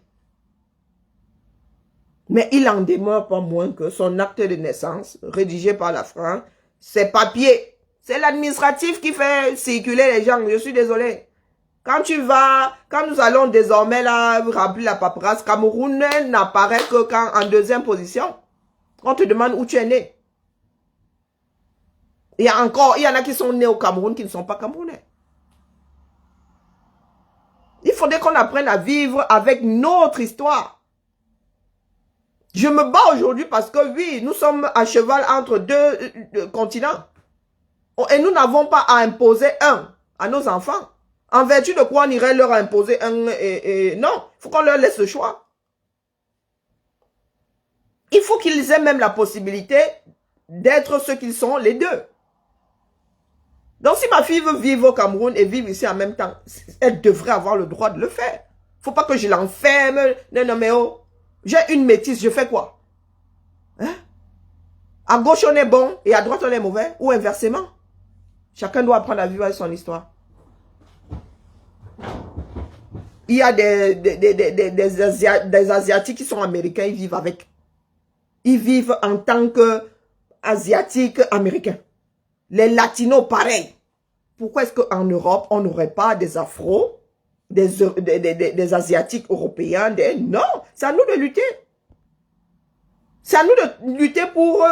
Mais il en demeure pas moins que son acte de naissance, rédigé par la France, ses papiers. C'est l'administratif qui fait circuler les gens. Je suis désolé. Quand nous allons désormais là remplir la paperasse, Cameroun n'apparaît que quand en deuxième position. On te demande où tu es né. Il y en a qui sont nés au Cameroun qui ne sont pas Camerounais. Il faudrait qu'on apprenne à vivre avec notre histoire. Je me bats aujourd'hui parce que oui, nous sommes à cheval entre deux continents. Et nous n'avons pas à imposer un à nos enfants. En vertu de quoi on irait leur imposer un non, il faut qu'on leur laisse le choix. Il faut qu'ils aient même la possibilité d'être ce qu'ils sont, les deux. Donc si ma fille veut vivre au Cameroun et vivre ici en même temps, elle devrait avoir le droit de le faire. Il ne faut pas que je l'enferme. Non, mais oh, j'ai une métisse, je fais quoi? Hein? À gauche on est bon et à droite on est mauvais, ou inversement. Chacun doit apprendre à vivre avec son histoire. Il y a des Asiatiques qui sont américains, ils vivent avec. Ils vivent en tant qu'Asiatiques américains. Les Latinos, pareil. Pourquoi est-ce qu'en Europe, on n'aurait pas des Afros, des Asiatiques européens? Non, c'est à nous de lutter. C'est à nous de lutter pour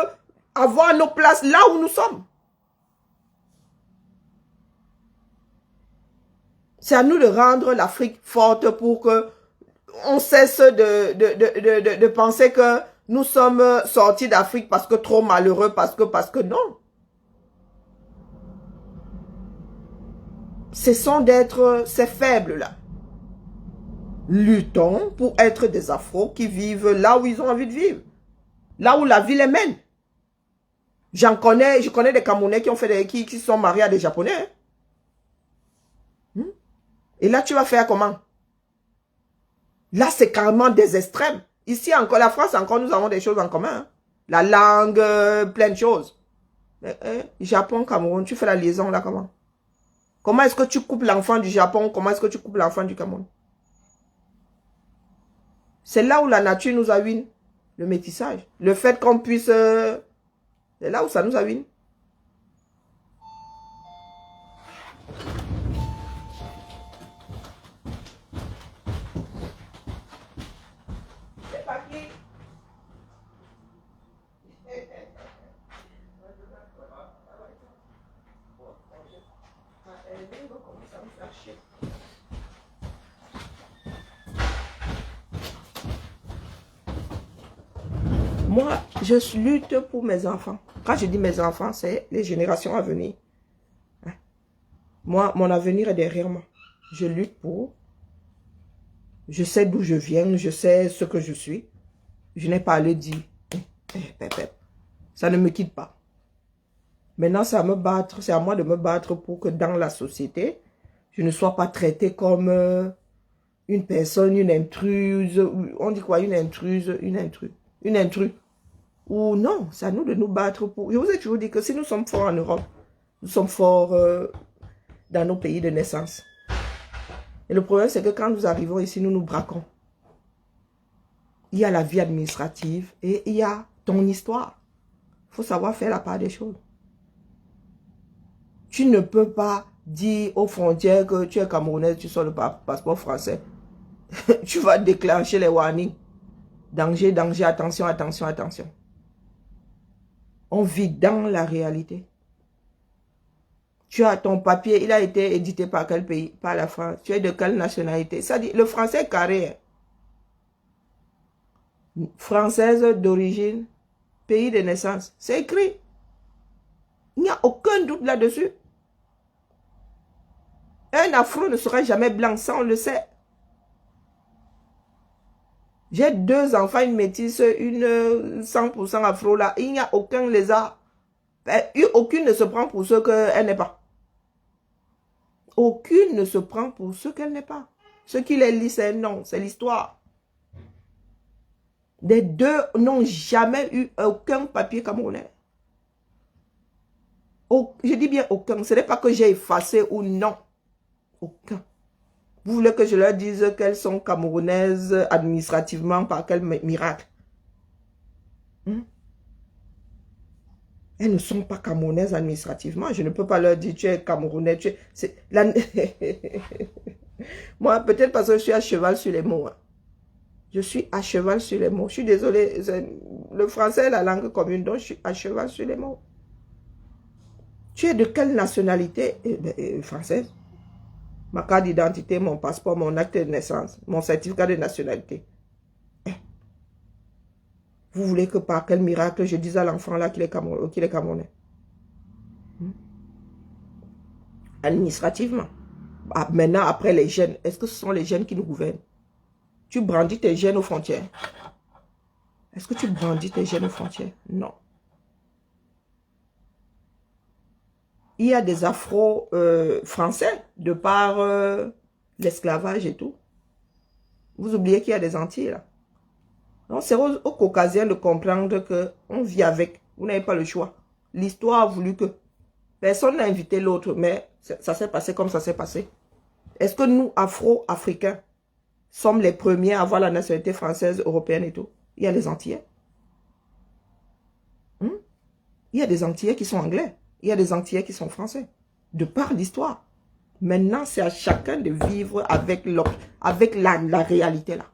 avoir nos places là où nous sommes. C'est à nous de rendre l'Afrique forte pour que on cesse de penser que nous sommes sortis d'Afrique parce que trop malheureux, parce que non. Cessons d'être ces faibles-là. Luttons pour être des Afros qui vivent là où ils ont envie de vivre. Là où la vie les mène. Je connais des Camerounais qui ont fait qui sont mariés à des Japonais. Hein. Et là, tu vas faire comment? Là, c'est carrément des extrêmes. Ici, encore, la France, encore, nous avons des choses en commun. Hein. La langue, plein de choses. Mais, Japon, Cameroun, tu fais la liaison là, comment? Comment est-ce que tu coupes l'enfant du Japon? Comment est-ce que tu coupes l'enfant du Cameroun? C'est là où la nature nous a win. Le métissage. Le fait qu'on puisse... c'est là où ça nous a win. C'est pas qui? Moi, je lutte pour mes enfants. Quand je dis mes enfants, c'est les générations à venir. Hein? Moi, mon avenir est derrière moi. Je lutte pour. Je sais d'où je viens, je sais ce que je suis. Je n'ai pas à le dire. Ça ne me quitte pas. Maintenant, c'est à me battre, c'est à moi de me battre pour que dans la société, je ne sois pas traitée comme une personne, une intruse. On dit quoi? Une intruse, une intruse. Ou non, c'est à nous de nous battre pour... Je vous ai toujours dit que si nous sommes forts en Europe, nous sommes forts dans nos pays de naissance. Et le problème, c'est que quand nous arrivons ici, nous nous braquons. Il y a la vie administrative et il y a ton histoire. Il faut savoir faire la part des choses. Tu ne peux pas dire aux frontières que tu es camerounaise, tu sors le passeport français. Tu vas déclencher les warnings. Danger, danger, attention, attention, attention. On vit dans la réalité. Tu as ton papier, il a été édité par quel pays? Par la France. Tu es de quelle nationalité? Ça dit, le français est carré. Française d'origine, pays de naissance. C'est écrit. Il n'y a aucun doute là-dessus. Un afro ne sera jamais blanc, ça on le sait. J'ai 2 enfants, une métisse, une 100% afro là. Il n'y a aucun lézard. Aucune ne se prend pour ce qu'elle n'est pas. Aucune ne se prend pour ce qu'elle n'est pas. Ce qui les lit, c'est non, c'est l'histoire. Les 2 n'ont jamais eu aucun papier camerounais. Je dis bien aucun. Ce n'est pas que j'ai effacé ou non. Aucun. Vous voulez que je leur dise qu'elles sont camerounaises administrativement par quel miracle? Elles ne sont pas camerounaises administrativement. Je ne peux pas leur dire tu es camerounais. Tu es... Moi, peut-être parce que je suis à cheval sur les mots. Hein. Je suis à cheval sur les mots. Je suis désolée. Le français est la langue commune, donc je suis à cheval sur les mots. Tu es de quelle nationalité? Française. Ma carte d'identité, mon passeport, mon acte de naissance, mon certificat de nationalité. Vous voulez que par quel miracle je dise à l'enfant là qu'il est camerounais? Administrativement. Maintenant, après les gènes, est-ce que ce sont les gènes qui nous gouvernent? Tu brandis tes gènes aux frontières. Est-ce que tu brandis tes gènes aux frontières? Non. Il y a des afro-français de par l'esclavage et tout. Vous oubliez qu'il y a des Antilles là. Donc c'est aux Caucasiens de comprendre qu'on vit avec. Vous n'avez pas le choix. L'histoire a voulu que personne n'a invité l'autre, mais ça s'est passé comme ça s'est passé. Est-ce que nous, Afro-Africains, sommes les premiers à avoir la nationalité française, européenne et tout? Il y a les Antillais. Il y a des Antillais qui sont anglais. Il y a des Antillais qui sont français. De par l'histoire. Maintenant, c'est à chacun de vivre avec la réalité là.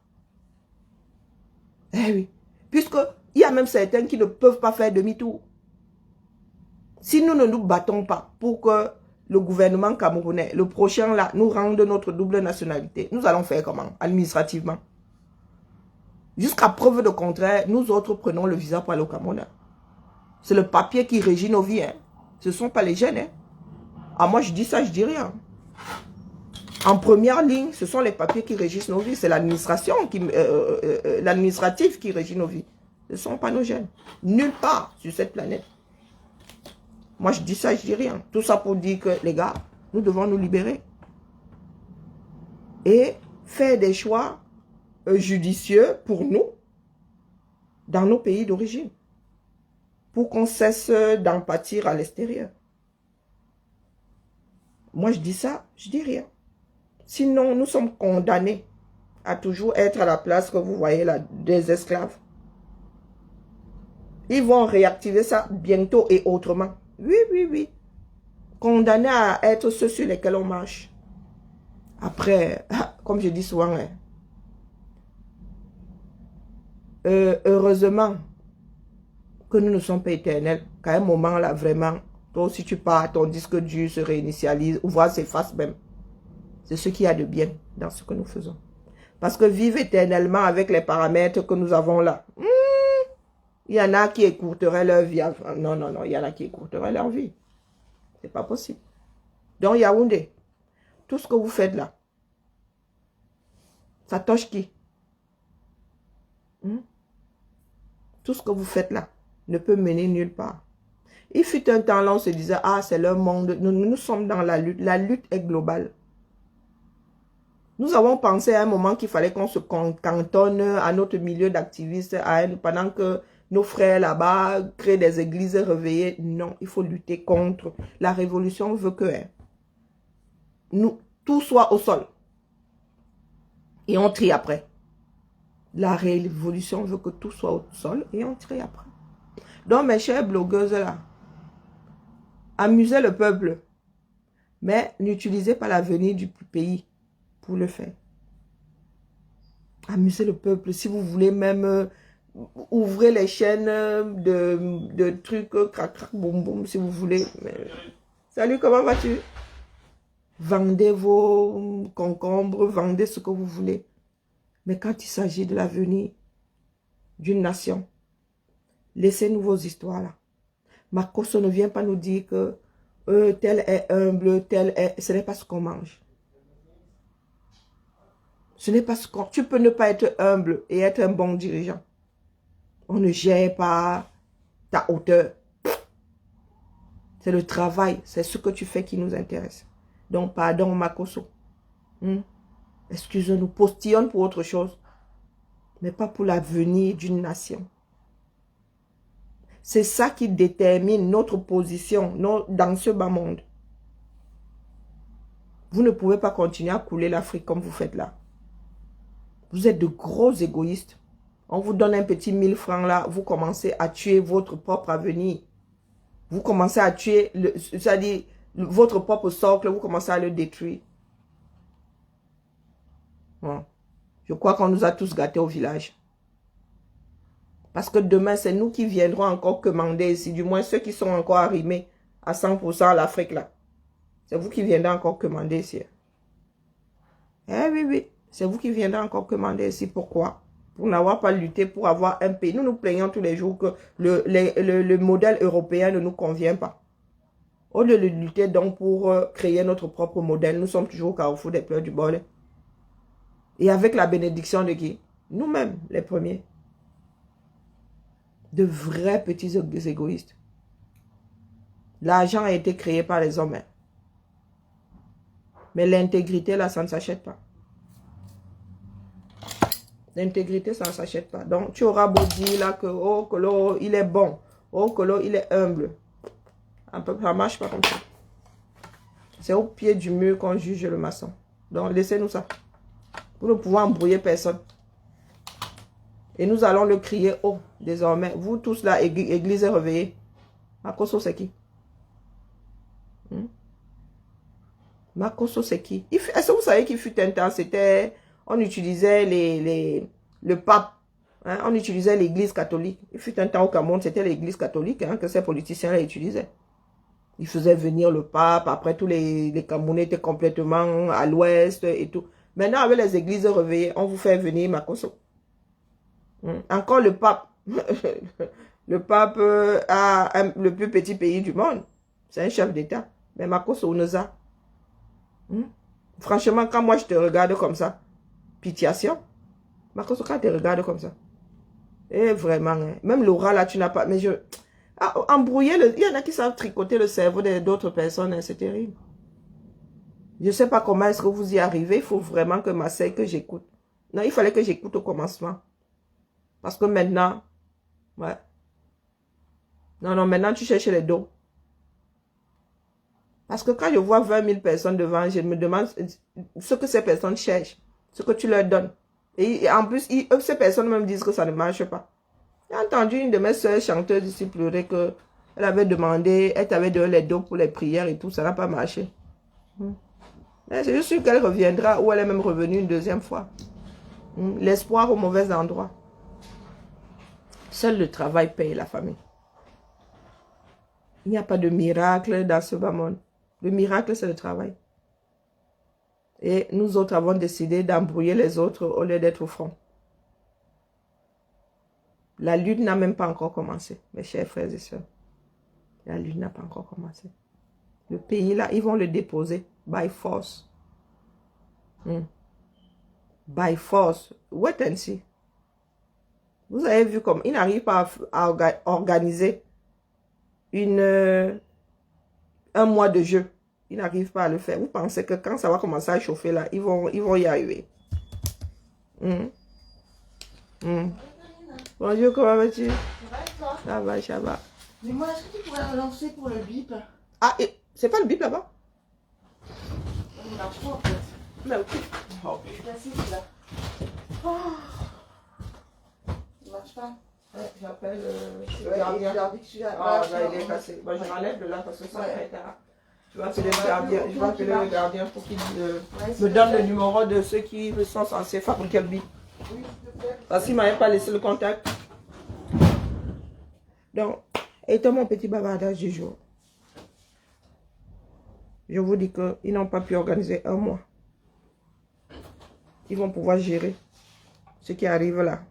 Eh oui. Puisqu'il y a même certains qui ne peuvent pas faire demi-tour. Si nous ne nous battons pas pour que le gouvernement camerounais, le prochain là, nous rende notre double nationalité, nous allons faire comment? Administrativement. Jusqu'à preuve de contraire, nous autres prenons le visa pour aller au Cameroun. C'est le papier qui régit nos vies. Hein. Ce ne sont pas les jeunes. Hein. Ah, moi, je dis ça, je dis rien. En première ligne, ce sont les papiers qui régissent nos vies. C'est l'administration, l'administratif qui régit nos vies. Ce ne sont pas nos jeunes. Nulle part sur cette planète. Moi, je dis ça, je dis rien. Tout ça pour dire que, les gars, nous devons nous libérer. Et faire des choix judicieux pour nous, dans nos pays d'origine. Pour qu'on cesse d'en pâtir à l'extérieur. Moi, je dis ça, je dis rien. Sinon, nous sommes condamnés à toujours être à la place que vous voyez là, des esclaves. Ils vont réactiver ça bientôt et autrement. Oui, oui, oui. Condamnés à être ceux sur lesquels on marche. Après, comme je dis souvent, heureusement que nous ne sommes pas éternels. Qu'à un moment là, vraiment, toi aussi tu pars, ton disque dur se réinitialise, ou voire s'efface même. C'est ce qu'il y a de bien dans ce que nous faisons. Parce que vivre éternellement avec les paramètres que nous avons là, il y en a qui écourteraient leur vie. Non, non, non, il y en a qui écourteraient leur vie. C'est pas possible. Donc, Yaoundé, tout ce que vous faites là, ça touche qui? Tout ce que vous faites là ne peut mener nulle part. Il fut un temps là, on se disait, ah, c'est leur monde. Nous sommes dans la lutte. La lutte est globale. Nous avons pensé à un moment qu'il fallait qu'on se cantonne à notre milieu d'activistes pendant que nos frères là-bas créent des églises réveillées. Non, il faut lutter contre. La révolution veut que tout soit au sol. Et on trie après. La révolution veut que tout soit au sol et on trie après. Donc, mes chères blogueuses là, amusez le peuple, mais n'utilisez pas l'avenir du pays pour le faire. Amusez le peuple. Si vous voulez même ouvrir les chaînes de trucs, crac, crac, boum, boum, si vous voulez. Mais... Salut, comment vas-tu? Vendez vos concombres, vendez ce que vous voulez. Mais quand il s'agit de l'avenir d'une nation, laissez-nous vos histoires là. Makosso ne vient pas nous dire que tel est humble, tel est... Ce n'est pas ce qu'on mange. Ce n'est pas ce qu'on... Tu peux ne pas être humble et être un bon dirigeant. On ne gère pas ta hauteur. C'est le travail, c'est ce que tu fais qui nous intéresse. Donc, pardon, Makosso. Excusez-nous, postillonne pour autre chose. Mais pas pour l'avenir d'une nation. C'est ça qui détermine notre position dans ce bas monde. Vous ne pouvez pas continuer à couler l'Afrique comme vous faites là. Vous êtes de gros égoïstes. On vous donne un petit 1000 francs là, vous commencez à tuer votre propre avenir. Vous commencez à tuer, c'est-à-dire votre propre socle, vous commencez à le détruire. Bon. Je crois qu'on nous a tous gâtés au village. Parce que demain, c'est nous qui viendrons encore commander ici. Du moins, ceux qui sont encore arrimés à 100% à l'Afrique là. C'est vous qui viendrez encore commander ici. Eh oui, oui. C'est vous qui viendrez encore commander ici. Pourquoi? Pour n'avoir pas lutté pour avoir un pays. Nous nous plaignons tous les jours que le modèle européen ne nous convient pas. Au lieu de lutter donc pour créer notre propre modèle, nous sommes toujours au carrefour des pleurs du bol. Et avec la bénédiction de qui? Nous-mêmes, les premiers. De vrais petits égoïstes. L'argent a été créé par les hommes. Mais l'intégrité, là, ça ne s'achète pas. L'intégrité, ça ne s'achète pas. Donc, tu auras beau dire là que, oh, que là, il est bon. Oh, que là, il est humble. Ça ne marche pas comme ça. C'est au pied du mur qu'on juge le maçon. Donc, laissez-nous ça. Pour ne pouvoir embrouiller personne. Et nous allons le crier haut, désormais. Vous tous là, église réveillée. Makosso, c'est qui? Makosso, c'est qui? Est-ce que vous savez qu'il fut un temps, c'était... On utilisait le pape. Hein, on utilisait l'église catholique. Il fut un temps au Cameroun, c'était l'église catholique que ces politiciens-là utilisaient. Ils faisaient venir le pape. Après, tous les Camerounais étaient complètement à l'ouest et tout. Maintenant, avec les églises réveillées, on vous fait venir Makosso. Encore le pape. Le pape a le plus petit pays du monde. C'est un chef d'État. Mais Makosso Onoza. Franchement, quand moi je te regarde comme ça, pitiation. Makosso, quand tu te regardes comme ça. Et vraiment, hein, même Laura là, tu n'as pas... Mais Embrouiller, il y en a qui savent tricoter le cerveau d'autres personnes, hein, c'est terrible. Je ne sais pas comment est-ce que vous y arrivez. Il faut vraiment que Marseille, que j'écoute. Non, il fallait que j'écoute au commencement. Parce que maintenant, ouais. Non, maintenant tu cherches les dos. Parce que quand je vois 20 000 personnes devant, je me demande ce que ces personnes cherchent, ce que tu leur donnes. Et en plus, ces personnes même disent que ça ne marche pas. J'ai entendu une de mes soeurs chanteuses ici pleurer que elle avait demandé, elle t'avait donné les dos pour les prières et tout, ça n'a pas marché. C'est juste qu'elle reviendra ou elle est même revenue une deuxième fois. L'espoir au mauvais endroit. Seul le travail paye la famille. Il n'y a pas de miracle dans ce bas monde. Le miracle, c'est le travail. Et nous autres avons décidé d'embrouiller les autres au lieu d'être au front. La lutte n'a même pas encore commencé, mes chers frères et sœurs. La lutte n'a pas encore commencé. Le pays, là, ils vont le déposer by force. By force. Wait and see. Vous avez vu comme ils n'arrivent pas à organiser un mois de jeu. Ils n'arrivent pas à le faire. Vous pensez que quand ça va commencer à chauffer là, ils vont y arriver. Bonjour, comment vas-tu? Ça va, ça va. Mais moi, est-ce que tu pourrais relancer pour le bip? Ah, c'est pas le bip là-bas? Ça ne marche pas en fait. Mais ok. Oh. Je suis assise là. Oh. Ça ne marche pas. Ouais, j'appelle le Ouais, gardien. je leur dis que je suis là. Ah, Ouais, là, il est cassé. Bon, je m'enlève de là parce que ça va être tard. Je vais appeler le gardien. ok, Je vais appeler tu le gardien pour qu'il Ouais, me donne le numéro de ceux qui sont censés fabriquer le bip. Oui, s'il te plaît. Parce qu'il ne m'avait pas laissé le contact. Donc, étant mon petit bavardage du jour, je vous dis qu'ils n'ont pas pu organiser un mois. Ils vont pouvoir gérer ce qui arrive là.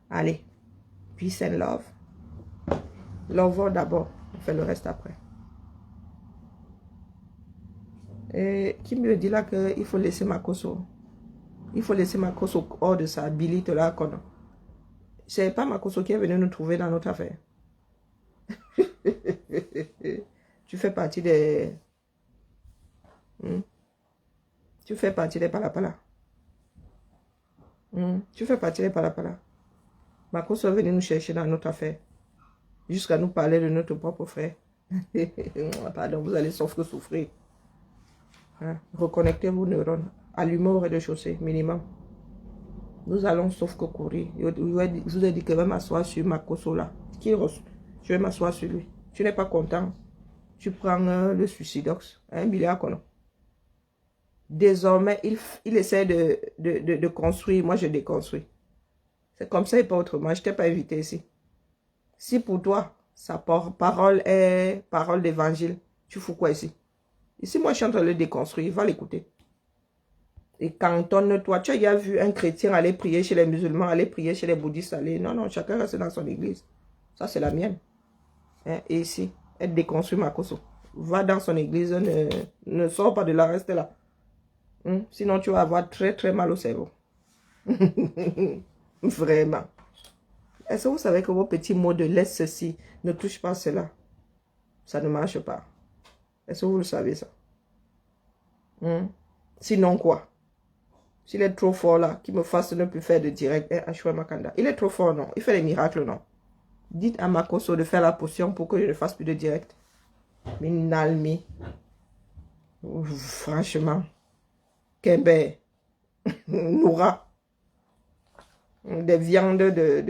Allez, peace and love. Love d'abord, on fait le reste après. Et qui me dit là qu'il faut laisser Makoso. Il faut laisser Makoso hors de sa bilite là. C'est pas Makoso qui est venu nous trouver dans notre affaire. Tu fais partie des... Tu fais partie des palapala. Tu fais partie des palapala. Makoso est venu nous chercher dans notre affaire. Jusqu'à nous parler de notre propre frère. Pardon, vous allez souffrir. Hein? Reconnectez vos neurones. Allumez au rez-de-chaussée, minimum. Nous allons sauf que courir. Je vous ai dit que je vais m'asseoir sur Makoso là. Je vais m'asseoir sur lui. Tu n'es pas content. Tu prends le suicidox. Un milliard qu'on a. Désormais, il essaie de construire. Moi, je déconstruis. C'est comme ça et pas autrement. Je ne t'ai pas invité ici. Si pour toi, sa parole est parole d'évangile, tu fous quoi ici? Ici, moi, je suis en train de le déconstruire. Va l'écouter. Et cantonne-toi. Tu as déjà vu un chrétien aller prier chez les musulmans, aller prier chez les bouddhistes, aller... Non, chacun reste dans son église. Ça, c'est la mienne. Hein? Et ici, elle déconstruit Makoso. Va dans son église, ne sors pas de là, reste là. Sinon, tu vas avoir très, très mal au cerveau. Vraiment. Est-ce que vous savez que vos petits mots de laisse ceci ne touchent pas cela? Ça ne marche pas. Est-ce que vous le savez ça? Sinon quoi? S'il est trop fort là, qu'il me fasse ne plus faire de direct, Makanda. Il est trop fort, non? Il fait des miracles, non? Dites à Makoso de faire la potion pour que je ne fasse plus de direct. Minalmi. Franchement. Kembe. Noura. Des viandes de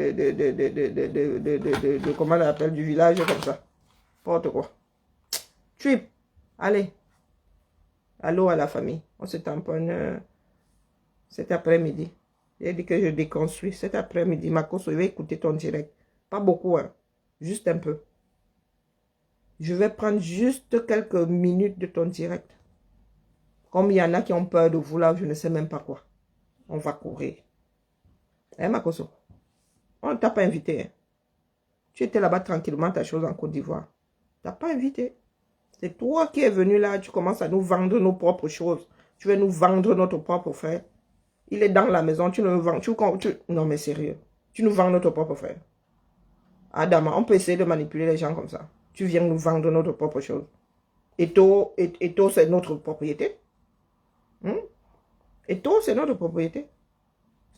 comment on appelle, du village comme ça. N'importe quoi. Trip. Allez. Allô à la famille. On se tamponne cet après-midi. J'ai dit que je déconstruis. Cet après-midi, Makoso, je vais écouter ton direct. Pas beaucoup, hein. Juste un peu. Je vais prendre juste quelques minutes de ton direct. Comme il y en a qui ont peur de vous là, je ne sais même pas quoi. On va courir. Hein, Makoso? On ne t'a pas invité. Hein? Tu étais là-bas tranquillement, ta chose en Côte d'Ivoire. Tu n'as pas invité. C'est toi qui es venu là, tu commences à nous vendre nos propres choses. Tu veux nous vendre notre propre frère. Il est dans la maison, tu nous vends. Non mais sérieux. Tu nous vends notre propre frère. Adama, on peut essayer de manipuler les gens comme ça. Tu viens nous vendre notre propre chose. Eto, c'est notre propriété. Eto, c'est notre propriété.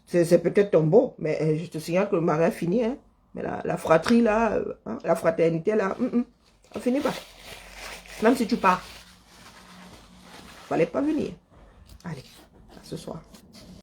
C'est peut-être ton beau, mais je te signale que le mariage finit. Hein. Mais la fratrie là, la fraternité là, on finit pas. Même si tu pars. Fallait pas venir. Allez, à ce soir.